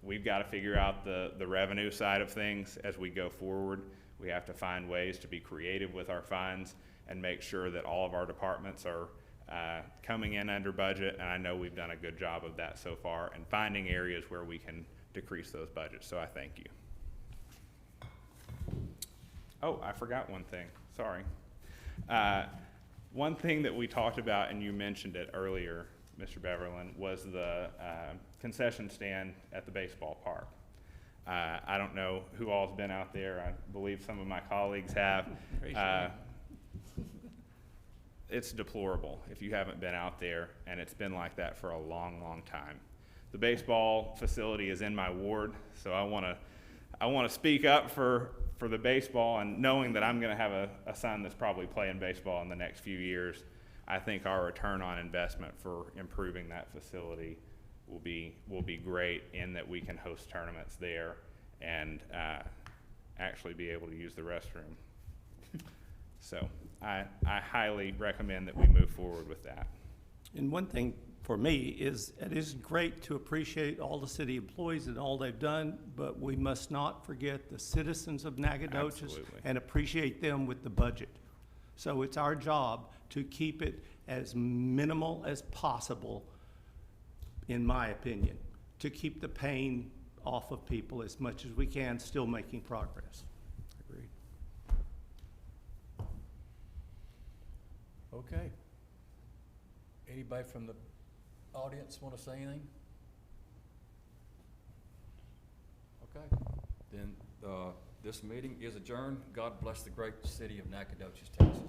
We've got to figure out the revenue side of things as we go forward. We have to find ways to be creative with our funds and make sure that all of our departments are coming in under budget, and I know we've done a good job of that so far, and finding areas where we can decrease those budgets, so I thank you. Oh, I forgot one thing, sorry. One thing that we talked about, and you mentioned it earlier, Mr. Beverland, was the concession stand at the baseball park. I don't know who all's been out there. I believe some of my colleagues have. It's deplorable if you haven't been out there, and it's been like that for a long, long time. The baseball facility is in my ward, so I want to speak up for the baseball, and knowing that I'm going to have a son that's probably playing baseball in the next few years, I think our return on investment for improving that facility will be great, in that we can host tournaments there and actually be able to use the restroom. So I highly recommend that we move forward with that. And one thing for me is, it is great to appreciate all the city employees and all they've done, but we must not forget the citizens of Nacogdoches Absolutely. and appreciate them with the budget. So it's our job to keep it as minimal as possible, in my opinion, to keep the pain off of people as much as we can, still making progress. Agreed. Okay. Anybody from the audience want to say anything? Okay, then this meeting is adjourned. God bless the great city of Nacogdoches, Texas.